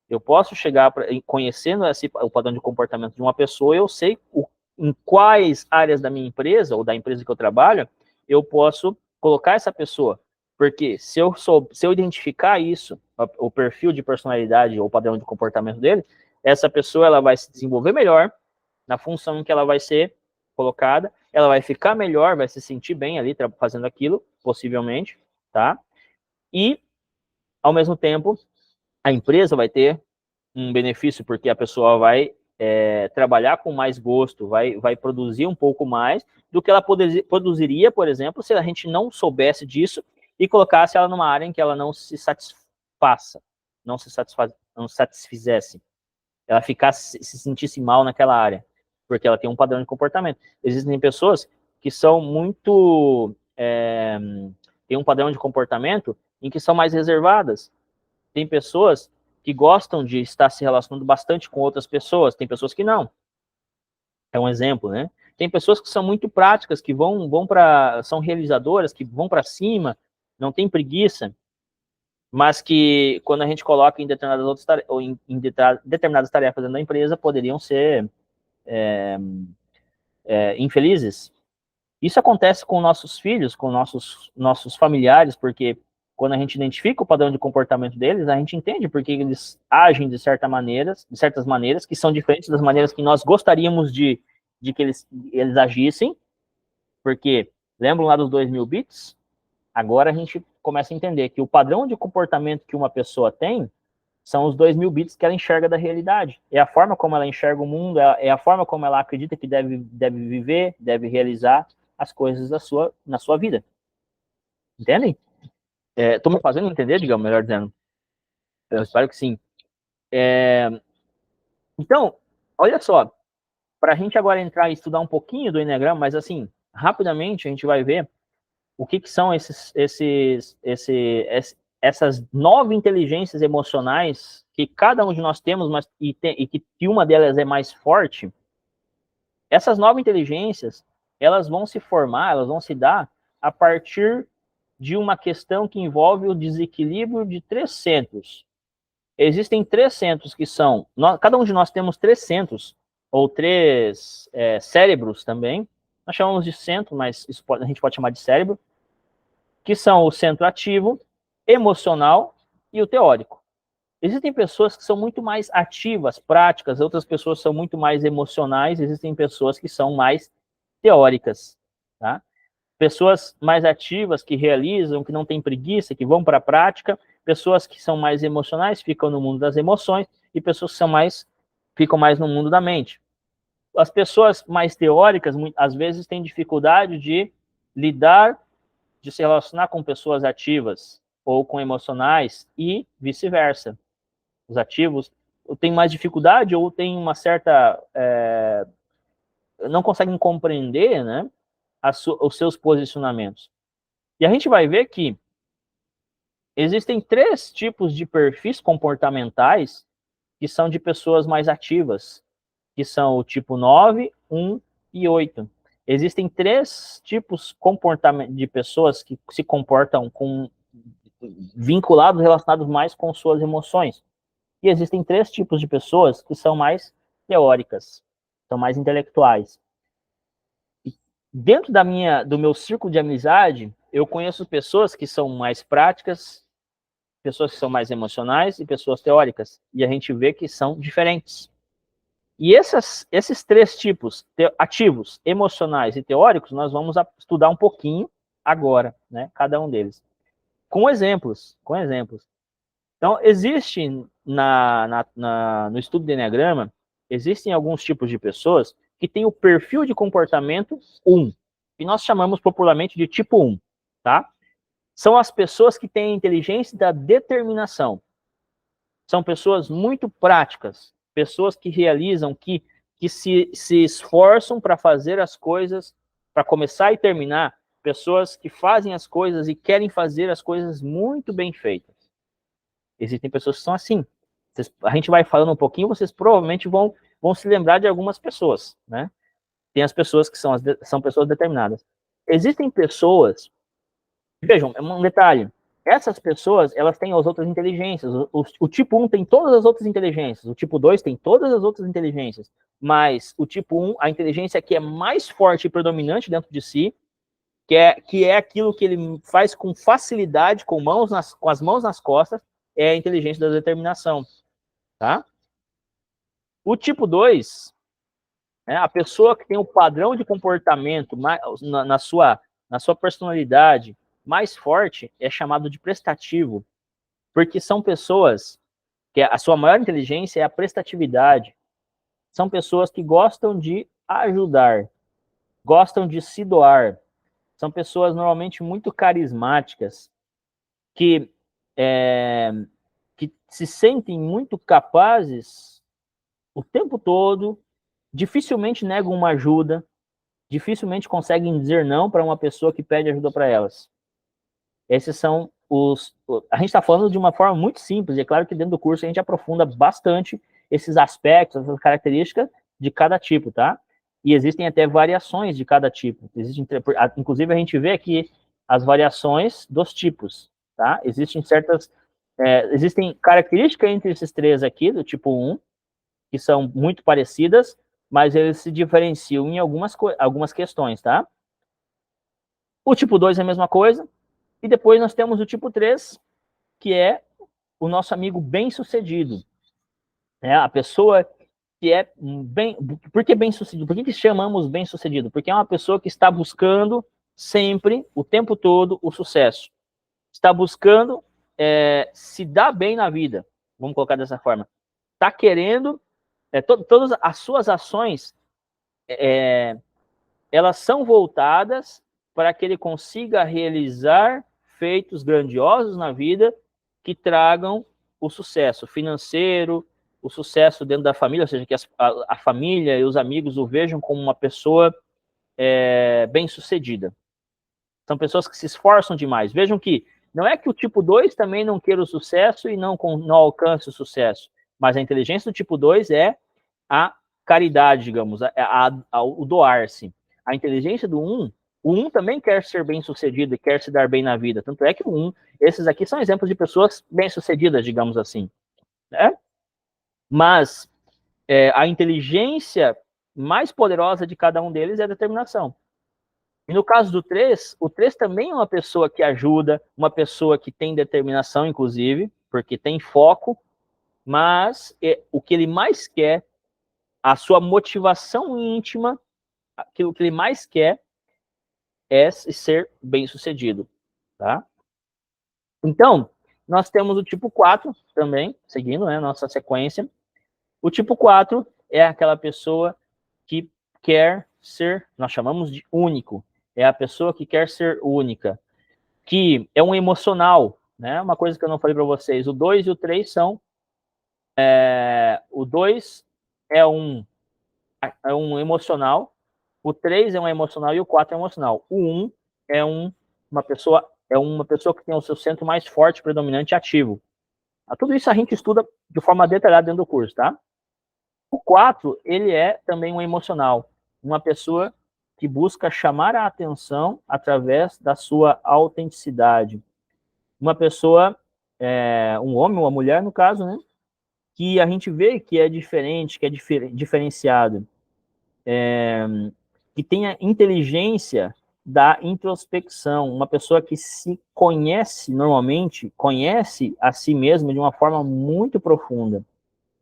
eu posso chegar, conhecendo o padrão de comportamento de uma pessoa, eu sei em quais áreas da minha empresa, ou da empresa que eu trabalho, eu posso colocar essa pessoa. Porque se eu identificar isso, o perfil de personalidade ou padrão de comportamento dele, essa pessoa ela vai se desenvolver melhor na função em que ela vai ser colocada ela vai ficar melhor, vai se sentir bem ali fazendo aquilo, possivelmente, tá? E, ao mesmo tempo, a empresa vai ter um benefício, porque a pessoa vai trabalhar com mais gosto, vai produzir um pouco mais do que ela produziria, por exemplo, se a gente não soubesse disso e colocasse ela numa área em que ela não se satisfaça, não satisfizesse, ela se sentisse mal naquela área, porque ela tem um padrão de comportamento. Existem pessoas que são muito... tem um padrão de comportamento em que são mais reservadas. Tem pessoas que gostam de estar se relacionando bastante com outras pessoas, tem pessoas que não. É um exemplo, né? Tem pessoas que são muito práticas, que são realizadoras, que vão para cima, não tem preguiça, mas que quando a gente coloca em determinadas outras ou em determinadas tarefas dentro da empresa, poderiam ser infelizes. Isso acontece com nossos filhos, com nossos familiares, porque quando a gente identifica o padrão de comportamento deles, a gente entende porque eles agem de certas maneiras, que são diferentes das maneiras que nós gostaríamos de que eles agissem, porque, lembram lá dos 2000 bits? Agora a gente começa a entender que o padrão de comportamento que uma pessoa tem são os 2000 bits que ela enxerga da realidade. É a forma como ela enxerga o mundo, é a forma como ela acredita que deve viver, deve realizar as coisas na sua vida. Entendem? Estou me fazendo entender, digamos, melhor dizendo. Eu espero que sim. Então, olha só, para a gente agora entrar e estudar um pouquinho do Enneagrama, mas assim, rapidamente a gente vai ver o que são essas 9 inteligências emocionais que cada um de nós temos, mas e que uma delas é mais forte. Essas 9 inteligências, elas vão se formar, elas vão se dar a partir de uma questão que envolve o desequilíbrio de 3 centros. Existem 3 centros que são... cada um de nós temos 3 centros, ou 3 cérebros também. Nós chamamos de centro, mas a gente pode chamar de cérebro, que são o centro ativo, emocional e o teórico. Existem pessoas que são muito mais ativas, práticas, outras pessoas são muito mais emocionais, existem pessoas que são mais teóricas, tá? Pessoas mais ativas, que realizam, que não têm preguiça, que vão para a prática, pessoas que são mais emocionais, ficam no mundo das emoções, e pessoas que ficam mais no mundo da mente. As pessoas mais teóricas, às vezes, têm dificuldade de se relacionar com pessoas ativas ou com emocionais e vice-versa. Os ativos têm mais dificuldade ou têm uma certa... não conseguem compreender, né, os seus posicionamentos. E a gente vai ver que existem 3 tipos de perfis comportamentais que são de pessoas mais ativas, que são o tipo 9, 1 e 8. Existem 3 tipos de pessoas que se comportam vinculados, relacionados mais com suas emoções. E existem 3 tipos de pessoas que são mais teóricas, são mais intelectuais. E dentro do meu círculo de amizade, eu conheço pessoas que são mais práticas, pessoas que são mais emocionais e pessoas teóricas. E a gente vê que são diferentes. E esses 3 tipos, ativos, emocionais e teóricos, nós vamos estudar um pouquinho agora, né? Cada um deles. Com exemplos. Então, existe no estudo do Enneagrama, existem alguns tipos de pessoas que têm o perfil de comportamento 1, que nós chamamos popularmente de tipo 1, tá? São as pessoas que têm a inteligência da determinação. São pessoas muito práticas, pessoas que realizam, que se esforçam para fazer as coisas, para começar e terminar, pessoas que fazem as coisas e querem fazer as coisas muito bem feitas. Existem pessoas que são assim. A gente vai falando um pouquinho, vocês provavelmente vão se lembrar de algumas pessoas, né? Tem as pessoas que são pessoas determinadas. Existem pessoas... Vejam, é um detalhe. Essas pessoas, elas têm as outras inteligências. O tipo 1 tem todas as outras inteligências. O tipo 2 tem todas as outras inteligências. Mas o tipo 1, a inteligência que é mais forte e predominante dentro de si, que é aquilo que ele faz com facilidade, com as mãos nas costas, é a inteligência da determinação, tá? O tipo 2, né? A pessoa que tem o padrão de comportamento na sua personalidade mais forte é chamado de prestativo, porque são pessoas que a sua maior inteligência é a prestatividade. São pessoas que gostam de ajudar, gostam de se doar. São pessoas normalmente muito carismáticas, que, que se sentem muito capazes o tempo todo, dificilmente negam uma ajuda, dificilmente conseguem dizer não para uma pessoa que pede ajuda para elas. Esses são os... A gente está falando de uma forma muito simples, e é claro que dentro do curso a gente aprofunda bastante esses aspectos, essas características de cada tipo, tá? E existem até variações de cada tipo. Inclusive, a gente vê aqui as variações dos tipos, tá? Existem características entre esses três aqui, do tipo 1, que são muito parecidas, mas eles se diferenciam em algumas questões, tá? O tipo 2 é a mesma coisa, e depois nós temos o tipo 3, que é o nosso amigo bem-sucedido. É a pessoa que é bem... Por que bem-sucedido? Por que chamamos bem-sucedido? Porque é uma pessoa que está buscando sempre, o tempo todo, o sucesso. Está buscando se dar bem na vida, vamos colocar dessa forma. Está querendo... todas as suas ações, elas são voltadas para que ele consiga realizar feitos grandiosos na vida que tragam o sucesso financeiro, o sucesso dentro da família, ou seja, que a família e os amigos o vejam como uma pessoa bem-sucedida. São pessoas que se esforçam demais. Vejam que não é que o tipo 2 também não queira o sucesso e não alcance o sucesso, mas a inteligência do tipo 2 é a caridade, digamos, o doar-se. A inteligência do 1, o 1 também quer ser bem-sucedido e quer se dar bem na vida. Tanto é que o 1, esses aqui são exemplos de pessoas bem-sucedidas, digamos assim, né? Mas a inteligência mais poderosa de cada um deles é a determinação. E no caso do 3, o 3 também é uma pessoa que ajuda, uma pessoa que tem determinação, inclusive, porque tem foco, mas o que ele mais quer, a sua motivação íntima, aquilo que ele mais quer é ser bem-sucedido, tá? Então, nós temos o tipo 4 também, seguindo, né, nossa sequência. O tipo 4 é aquela pessoa que quer ser, nós chamamos de único, é a pessoa que quer ser única, que é um emocional, né? Uma coisa que eu não falei para vocês, o 2 e o 3 são... o 2 é um emocional, o 3 é um emocional e o 4 é um emocional. O 1 é uma pessoa que tem o seu centro mais forte, predominante e ativo. Tudo isso a gente estuda de forma detalhada dentro do curso, tá? O 4, ele é também um emocional, uma pessoa que busca chamar a atenção através da sua autenticidade. Uma pessoa, um homem ou uma mulher, no caso, né? Que a gente vê que é diferente, que é diferenciado, que tem a inteligência da introspecção, uma pessoa que se conhece normalmente, conhece a si mesma de uma forma muito profunda,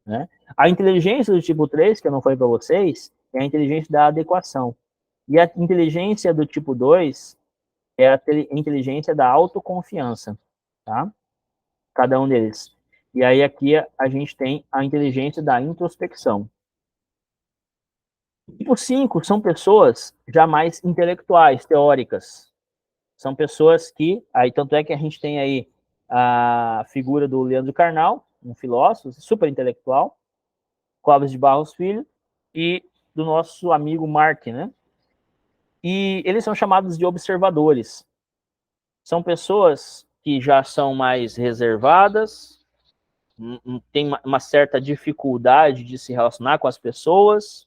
né? A inteligência do tipo 3, que eu não falei para vocês, é a inteligência da adequação. E a inteligência do tipo 2 é a inteligência da autoconfiança, tá? Cada um deles. E aí aqui a gente tem a inteligência da introspecção. Tipo 5 são pessoas já mais intelectuais, teóricas. São pessoas que, aí tanto é que a gente tem aí a figura do Leandro Carnal, um filósofo super intelectual, Clóvis de Barros Filho, e do nosso amigo Mark, né? E eles são chamados de observadores. São pessoas que já são mais reservadas, têm uma certa dificuldade de se relacionar com as pessoas.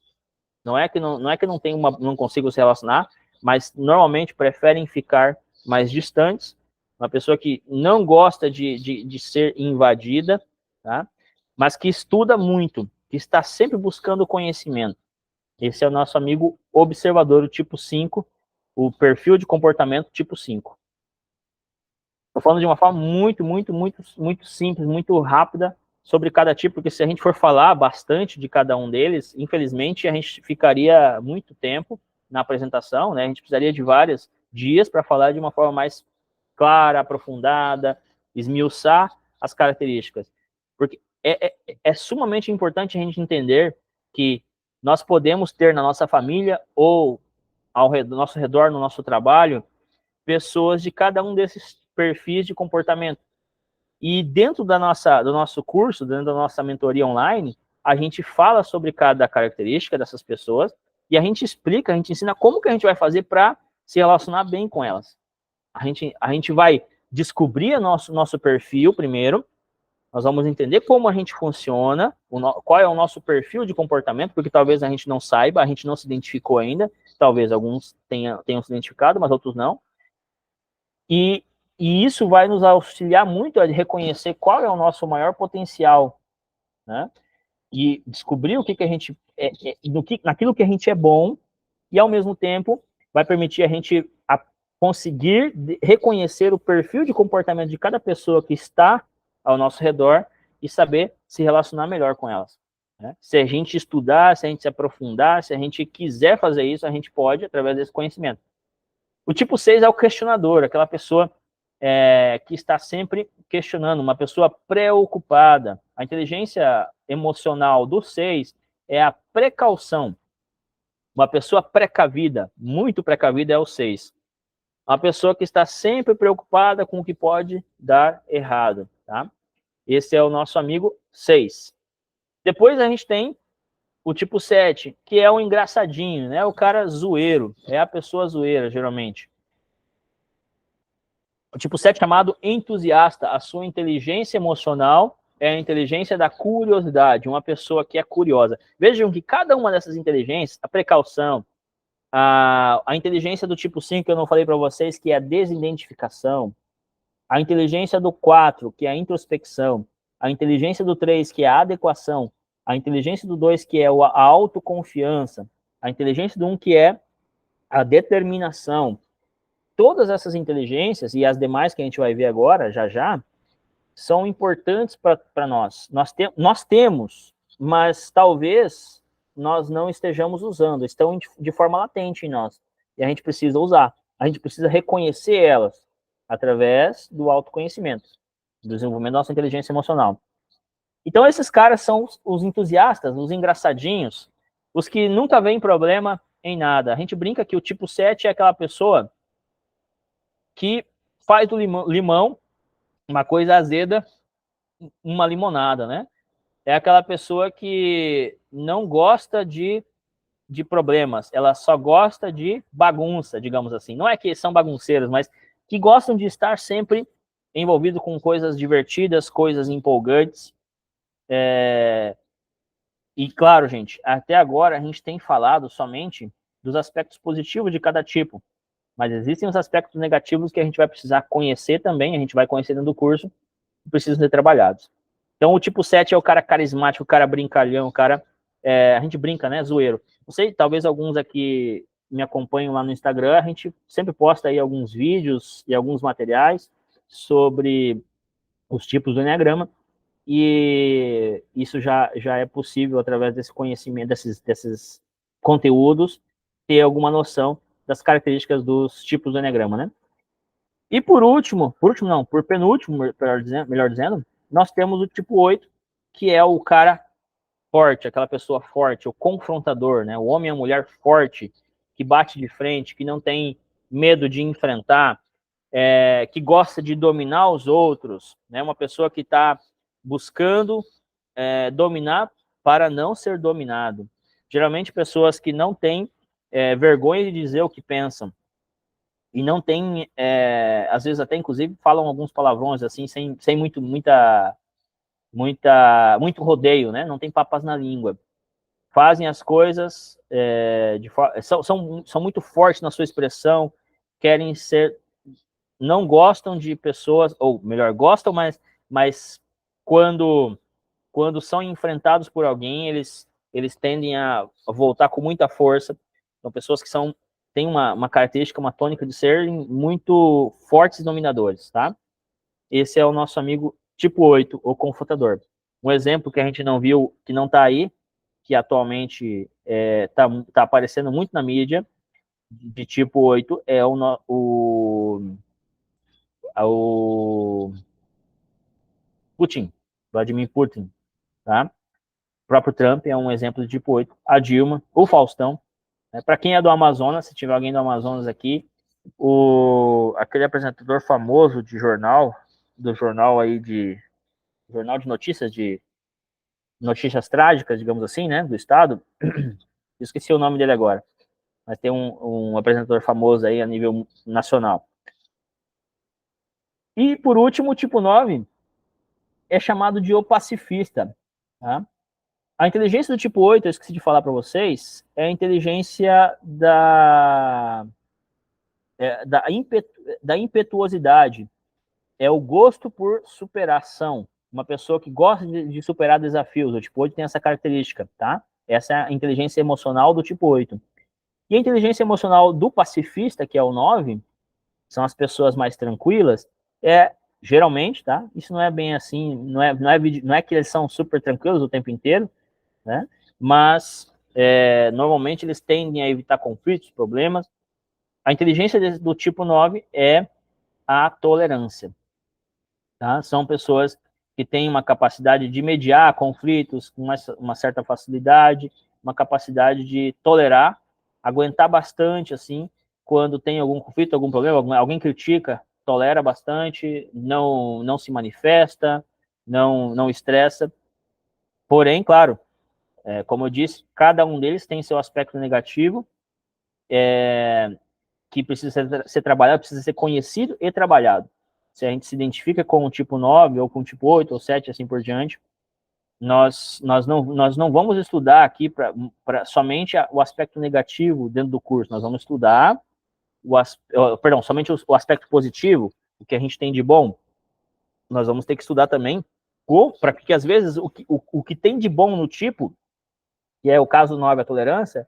Não é que não consigam se relacionar, mas normalmente preferem ficar mais distantes. Uma pessoa que não gosta de ser invadida, tá? Mas que estuda muito, que está sempre buscando conhecimento. Esse é o nosso amigo observador, o tipo 5, o perfil de comportamento tipo 5. Estou falando de uma forma muito simples, muito rápida, sobre cada tipo, porque se a gente for falar bastante de cada um deles, infelizmente a gente ficaria muito tempo na apresentação, né? A gente precisaria de vários dias para falar de uma forma mais clara, aprofundada, esmiuçar as características. Porque é sumamente importante a gente entender que nós podemos ter na nossa família ou nosso redor, no nosso trabalho, pessoas de cada um desses perfis de comportamento. E dentro do nosso curso, dentro da nossa mentoria online, a gente fala sobre cada característica dessas pessoas e a gente explica, a gente ensina como que a gente vai fazer para se relacionar bem com elas. A gente vai descobrir nosso perfil primeiro, nós vamos entender como a gente funciona, qual é o nosso perfil de comportamento, porque talvez a gente não saiba, a gente não se identificou ainda, talvez alguns tenham se identificado, mas outros não. E isso vai nos auxiliar muito a reconhecer qual é o nosso maior potencial, né? E descobrir o que a gente naquilo que a gente é bom, e ao mesmo tempo vai permitir a gente conseguir reconhecer o perfil de comportamento de cada pessoa que está ao nosso redor e saber se relacionar melhor com elas, né? Se a gente estudar, se a gente se aprofundar, se a gente quiser fazer isso, a gente pode através desse conhecimento. O tipo 6 é o questionador, aquela pessoa que está sempre questionando, uma pessoa preocupada. A inteligência emocional do 6 é a precaução. Uma pessoa precavida, muito precavida é o 6. Uma pessoa que está sempre preocupada com o que pode dar errado, tá? Esse é o nosso amigo 6. Depois a gente tem o tipo 7, que é o engraçadinho, né? O cara zoeiro, é a pessoa zoeira, geralmente. O tipo 7 chamado entusiasta, a sua inteligência emocional é a inteligência da curiosidade, uma pessoa que é curiosa. Vejam que cada uma dessas inteligências, a precaução, a inteligência do tipo 5, que eu não falei para vocês, que é a desidentificação, a inteligência do 4, que é a introspecção, a inteligência do 3, que é a adequação, a inteligência do 2, que é a autoconfiança, a inteligência do 1, que é a determinação. Todas essas inteligências e as demais que a gente vai ver agora, já já, são importantes para nós. Nós temos, mas talvez nós não estejamos usando, estão de forma latente em nós. E a gente precisa usar. A gente precisa reconhecer elas através do autoconhecimento, do desenvolvimento da nossa inteligência emocional. Então, esses caras são os entusiastas, os engraçadinhos, os que nunca veem problema em nada. A gente brinca que o tipo 7 é aquela pessoa que faz do limão uma coisa azeda, uma limonada, né? É aquela pessoa que não gosta de problemas, ela só gosta de bagunça, digamos assim. Não é que são bagunceiros, mas que gostam de estar sempre envolvido com coisas divertidas, coisas empolgantes. E claro, gente, até agora a gente tem falado somente dos aspectos positivos de cada tipo, mas existem os aspectos negativos que a gente vai precisar conhecer também, a gente vai conhecer dentro do curso, que precisam ser trabalhados. Então, o tipo 7 é o cara carismático, o cara brincalhão, o cara... a gente brinca, né? Zoeiro. Não sei, talvez alguns aqui me acompanham lá no Instagram, a gente sempre posta aí alguns vídeos e alguns materiais sobre os tipos do Enneagrama, e isso já é possível, através desse conhecimento, desses conteúdos, ter alguma noção das características dos tipos do Enneagrama, né? E por penúltimo, melhor dizendo, nós temos o tipo 8, que é o cara forte, aquela pessoa forte, o confrontador, né? O homem e a mulher forte, que bate de frente, que não tem medo de enfrentar, que gosta de dominar os outros, né? Uma pessoa que está buscando dominar para não ser dominado. Geralmente pessoas que não têm vergonha de dizer o que pensam, e não tem, às vezes até inclusive falam alguns palavrões assim, sem muito rodeio, né? Não tem papas na língua. Fazem as coisas, são muito fortes na sua expressão, querem ser, não gostam de pessoas, ou melhor, gostam, mas quando são enfrentados por alguém, eles tendem a voltar com muita força. São pessoas que têm uma característica, uma tônica de serem muito fortes dominadores, tá? Esse é o nosso amigo tipo 8, o confrontador. Um exemplo que a gente não viu, que não está aí, que atualmente tá aparecendo muito na mídia, de tipo 8, é o Putin, Vladimir Putin, tá? O próprio Trump é um exemplo de tipo 8, a Dilma, o Faustão. Né? Para quem é do Amazonas, se tiver alguém do Amazonas aqui, aquele apresentador famoso de jornal, do jornal aí jornal de notícias, de notícias trágicas, digamos assim, né, do estado, esqueci o nome dele agora, mas tem um apresentador famoso aí a nível nacional. E, por último, o tipo 9 é chamado de o pacifista. Tá? A inteligência do tipo 8, eu esqueci de falar para vocês, é a inteligência da impetuosidade, é o gosto por superação. Uma pessoa que gosta de superar desafios. O tipo 8 tem essa característica, tá? Essa é a inteligência emocional do tipo 8. E a inteligência emocional do pacifista, que é o 9, são as pessoas mais tranquilas, geralmente, tá? Isso não é bem assim, não é que eles são super tranquilos o tempo inteiro, né? Mas normalmente eles tendem a evitar conflitos, problemas. A inteligência do tipo 9 é a tolerância. Tá? São pessoas que têm uma capacidade de mediar conflitos com uma certa facilidade, uma capacidade de tolerar, aguentar bastante, assim, quando tem algum conflito, algum problema, alguém critica, tolera bastante, não se manifesta, não estressa. Porém, claro, como eu disse, cada um deles tem seu aspecto negativo, que precisa ser trabalhado, precisa ser conhecido e trabalhado. Se a gente se identifica com o tipo 9, ou com o tipo 8, ou 7, assim por diante, nós não vamos estudar aqui somente o aspecto negativo dentro do curso, nós vamos estudar somente o aspecto positivo, o que a gente tem de bom, nós vamos ter que estudar também, para que às vezes o que tem de bom no tipo, que é o caso 9, a tolerância,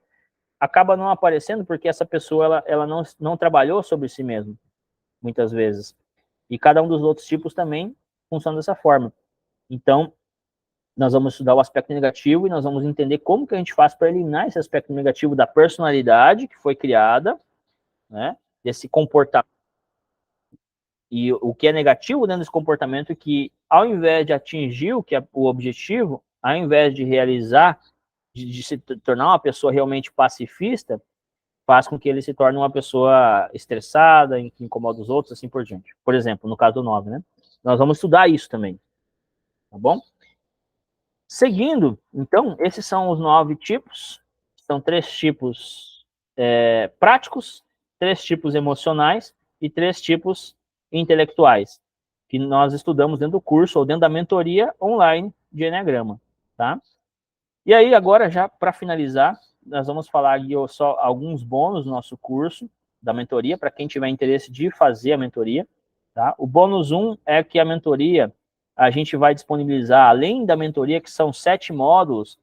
acaba não aparecendo porque essa pessoa ela não trabalhou sobre si mesma, muitas vezes. E cada um dos outros tipos também funciona dessa forma. Então, nós vamos estudar o aspecto negativo e nós vamos entender como que a gente faz para eliminar esse aspecto negativo da personalidade que foi criada, né, desse comportamento. E o que é negativo dentro desse comportamento é que, ao invés de atingir o que é o objetivo, ao invés de realizar, de se tornar uma pessoa realmente pacifista, faz com que ele se torne uma pessoa estressada, que incomoda os outros, assim por diante. Por exemplo, no caso do 9, né? Nós vamos estudar isso também, tá bom? Seguindo, então, esses são os 9 tipos. São 3 tipos práticos, 3 tipos emocionais e 3 tipos intelectuais, que nós estudamos dentro do curso ou dentro da mentoria online de Enneagrama, tá? E aí, agora, já para finalizar, nós vamos falar aqui só alguns bônus do nosso curso da mentoria, para quem tiver interesse de fazer a mentoria, tá? O bônus 1 é que a mentoria, a gente vai disponibilizar, além da mentoria, que são 7 módulos,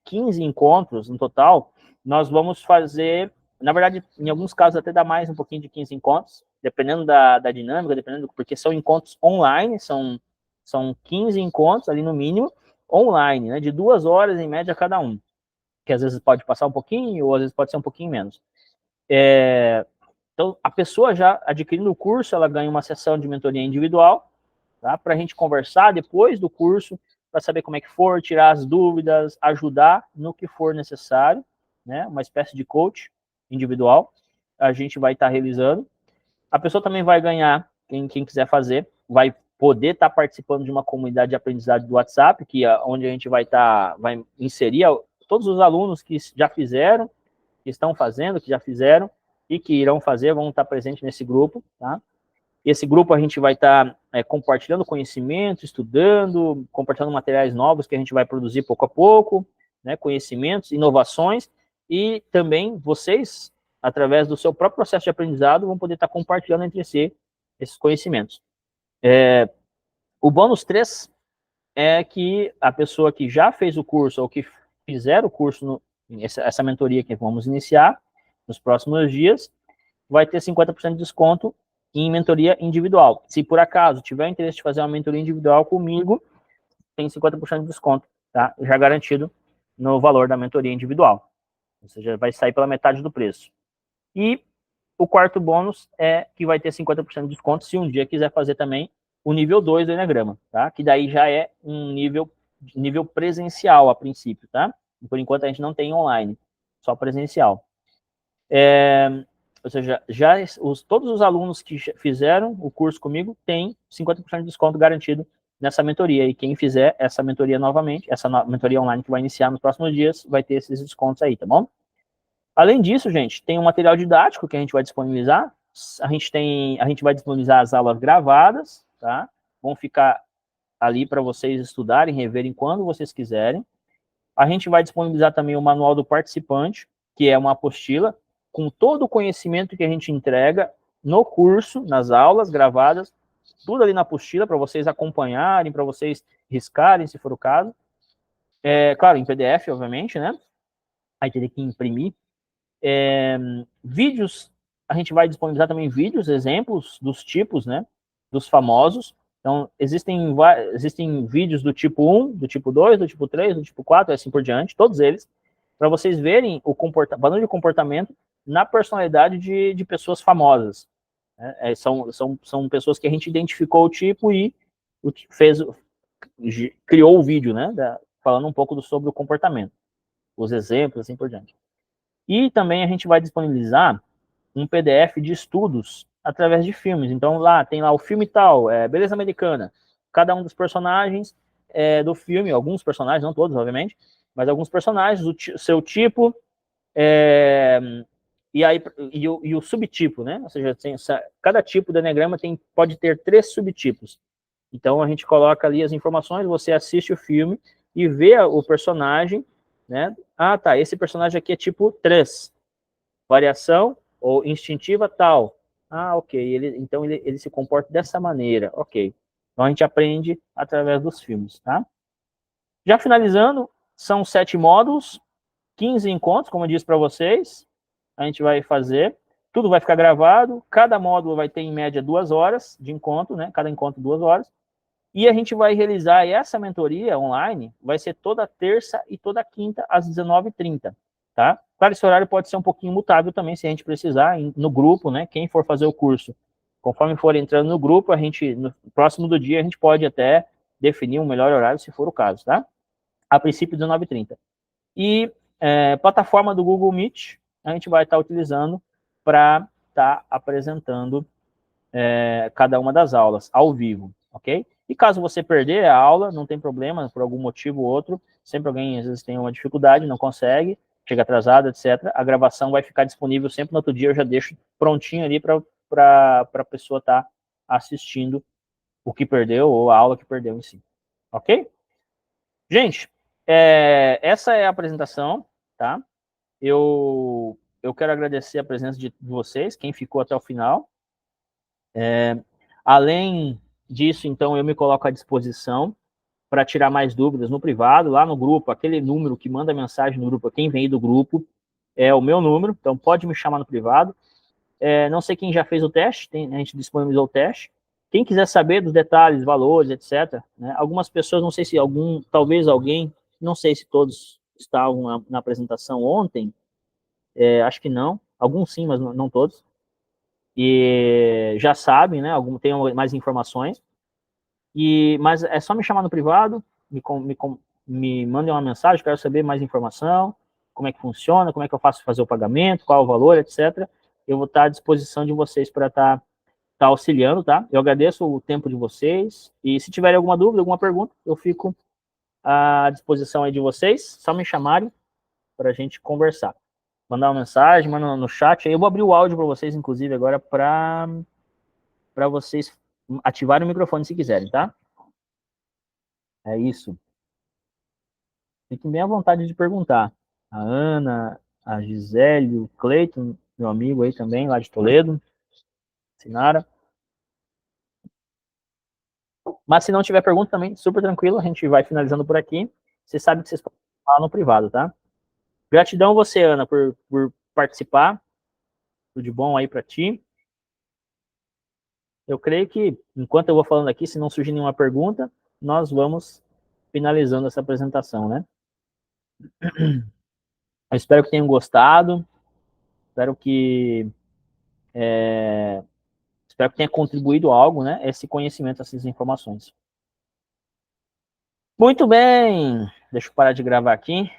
15 encontros no total, nós vamos fazer, na verdade, em alguns casos até dá mais um pouquinho de 15 encontros, dependendo da dinâmica, porque são encontros online, são 15 encontros ali no mínimo, online, né, de 2 horas em média cada um, que às vezes pode passar um pouquinho, ou às vezes pode ser um pouquinho menos. Então, a pessoa já adquirindo o curso, ela ganha uma sessão de mentoria individual, tá, para a gente conversar depois do curso, para saber como é que for, tirar as dúvidas, ajudar no que for necessário, né, uma espécie de coach individual, a gente vai estar realizando. A pessoa também vai ganhar, quem quiser fazer, vai poder estar participando de uma comunidade de aprendizagem do WhatsApp, onde a gente vai inserir todos os alunos que já fizeram, que estão fazendo, que já fizeram e que irão fazer, vão estar presentes nesse grupo, tá? Esse grupo a gente vai estar compartilhando conhecimento, estudando, compartilhando materiais novos que a gente vai produzir pouco a pouco, né, conhecimentos, inovações, e também vocês, através do seu próprio processo de aprendizado, vão poder estar compartilhando entre si esses conhecimentos. O bônus 3 é que a pessoa que já fez o curso ou que fizer o curso, essa mentoria que vamos iniciar nos próximos dias, vai ter 50% de desconto em mentoria individual. Se por acaso tiver interesse de fazer uma mentoria individual comigo, tem 50% de desconto, tá? Já garantido no valor da mentoria individual. Ou seja, vai sair pela metade do preço. E o quarto bônus é que vai ter 50% de desconto se um dia quiser fazer também o nível 2 do Enneagrama, tá? Que daí já é um nível presencial a princípio, tá? Por enquanto a gente não tem online, só presencial. Ou seja, todos os alunos que fizeram o curso comigo têm 50% de desconto garantido nessa mentoria. E quem fizer essa mentoria novamente, essa mentoria online que vai iniciar nos próximos dias, vai ter esses descontos aí, tá bom? Além disso, gente, tem um material didático que a gente vai disponibilizar. A gente vai disponibilizar as aulas gravadas, tá? Vão ficar ali para vocês estudarem, reverem quando vocês quiserem. A gente vai disponibilizar também o manual do participante, que é uma apostila com todo o conhecimento que a gente entrega no curso, nas aulas gravadas, tudo ali na apostila para vocês acompanharem, para vocês riscarem, se for o caso. Claro, em PDF, obviamente, né? Aí teria que imprimir. Vídeos, a gente vai disponibilizar também vídeos, exemplos dos tipos, né? Dos famosos. Então, existem vídeos do tipo 1, do tipo 2, do tipo 3, do tipo 4, assim por diante, todos eles, para vocês verem o padrão de comportamento na personalidade de pessoas famosas. Né? São pessoas que a gente identificou o tipo e criou o vídeo, né? Falando um pouco sobre o comportamento, os exemplos, assim por diante. E também a gente vai disponibilizar um PDF de estudos através de filmes. Então, tem lá o filme tal, Beleza Americana. Cada um dos personagens do filme, alguns personagens, não todos, obviamente, mas alguns personagens, o seu tipo, e o subtipo, né? Ou seja, cada tipo do Enneagrama pode ter 3 subtipos. Então, a gente coloca ali as informações, você assiste o filme e vê o personagem, né? Ah, tá, esse personagem aqui é tipo 3. Variação ou instintiva tal. Ah, ok. Então ele se comporta dessa maneira. Ok. Então a gente aprende através dos filmes, tá? Já finalizando, são 7 módulos, 15 encontros, como eu disse para vocês. A gente vai fazer. Tudo vai ficar gravado. Cada módulo vai ter, em média, 2 horas de encontro, né? Cada encontro, 2 horas. E a gente vai realizar essa mentoria online, vai ser toda terça e toda quinta, às 19h30, tá? Claro, esse horário pode ser um pouquinho mutável também, se a gente precisar, no grupo, né? Quem for fazer o curso, conforme for entrando no grupo, no próximo do dia, a gente pode até definir um melhor horário, se for o caso, tá? A princípio, 19h30. E plataforma do Google Meet, a gente vai estar utilizando para estar apresentando cada uma das aulas ao vivo, ok? E caso você perder a aula, não tem problema, por algum motivo ou outro, sempre alguém às vezes tem uma dificuldade, não consegue, chega atrasado, etc. A gravação vai ficar disponível sempre no outro dia, eu já deixo prontinho ali para a pessoa estar assistindo o que perdeu ou a aula que perdeu em si, ok? Gente, essa é a apresentação, tá? Eu quero agradecer a presença de vocês, quem ficou até o final. Além disso, então, eu me coloco à disposição para tirar mais dúvidas no privado, lá no grupo, aquele número que manda mensagem no grupo, quem vem do grupo, é o meu número, então pode me chamar no privado. Não sei quem já fez o teste, a gente disponibilizou o teste. Quem quiser saber dos detalhes, valores, etc., né, algumas pessoas, não sei se talvez alguém, não sei se todos estavam na apresentação ontem, acho que não, alguns sim, mas não todos, e já sabem, né, tem mais informações, mas é só me chamar no privado, me mandem uma mensagem, quero saber mais informação, como é que funciona, como é que eu faço fazer o pagamento, qual é o valor, etc. Eu vou estar à disposição de vocês para estar auxiliando, tá? Eu agradeço o tempo de vocês, e se tiverem alguma dúvida, alguma pergunta, eu fico à disposição aí de vocês, só me chamarem para a gente conversar. Mandar uma mensagem, mandar no chat, aí eu vou abrir o áudio para vocês, inclusive, agora para vocês ativarem o microfone se quiserem, tá? É isso. Fiquem bem à vontade de perguntar. A Ana, a Gisele, o Cleiton, meu amigo aí também, lá de Toledo, Sinara. Mas se não tiver pergunta também, super tranquilo, a gente vai finalizando por aqui. Você sabe que vocês podem falar no privado, tá? Gratidão você, Ana, por participar. Tudo de bom aí para ti. Eu creio que, enquanto eu vou falando aqui, se não surgir nenhuma pergunta, nós vamos finalizando essa apresentação, né? Eu espero que tenham gostado, espero que tenha contribuído algo, né? Esse conhecimento, essas informações. Muito bem, deixa eu parar de gravar aqui.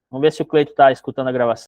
Vamos ver se o Cleito está escutando a gravação.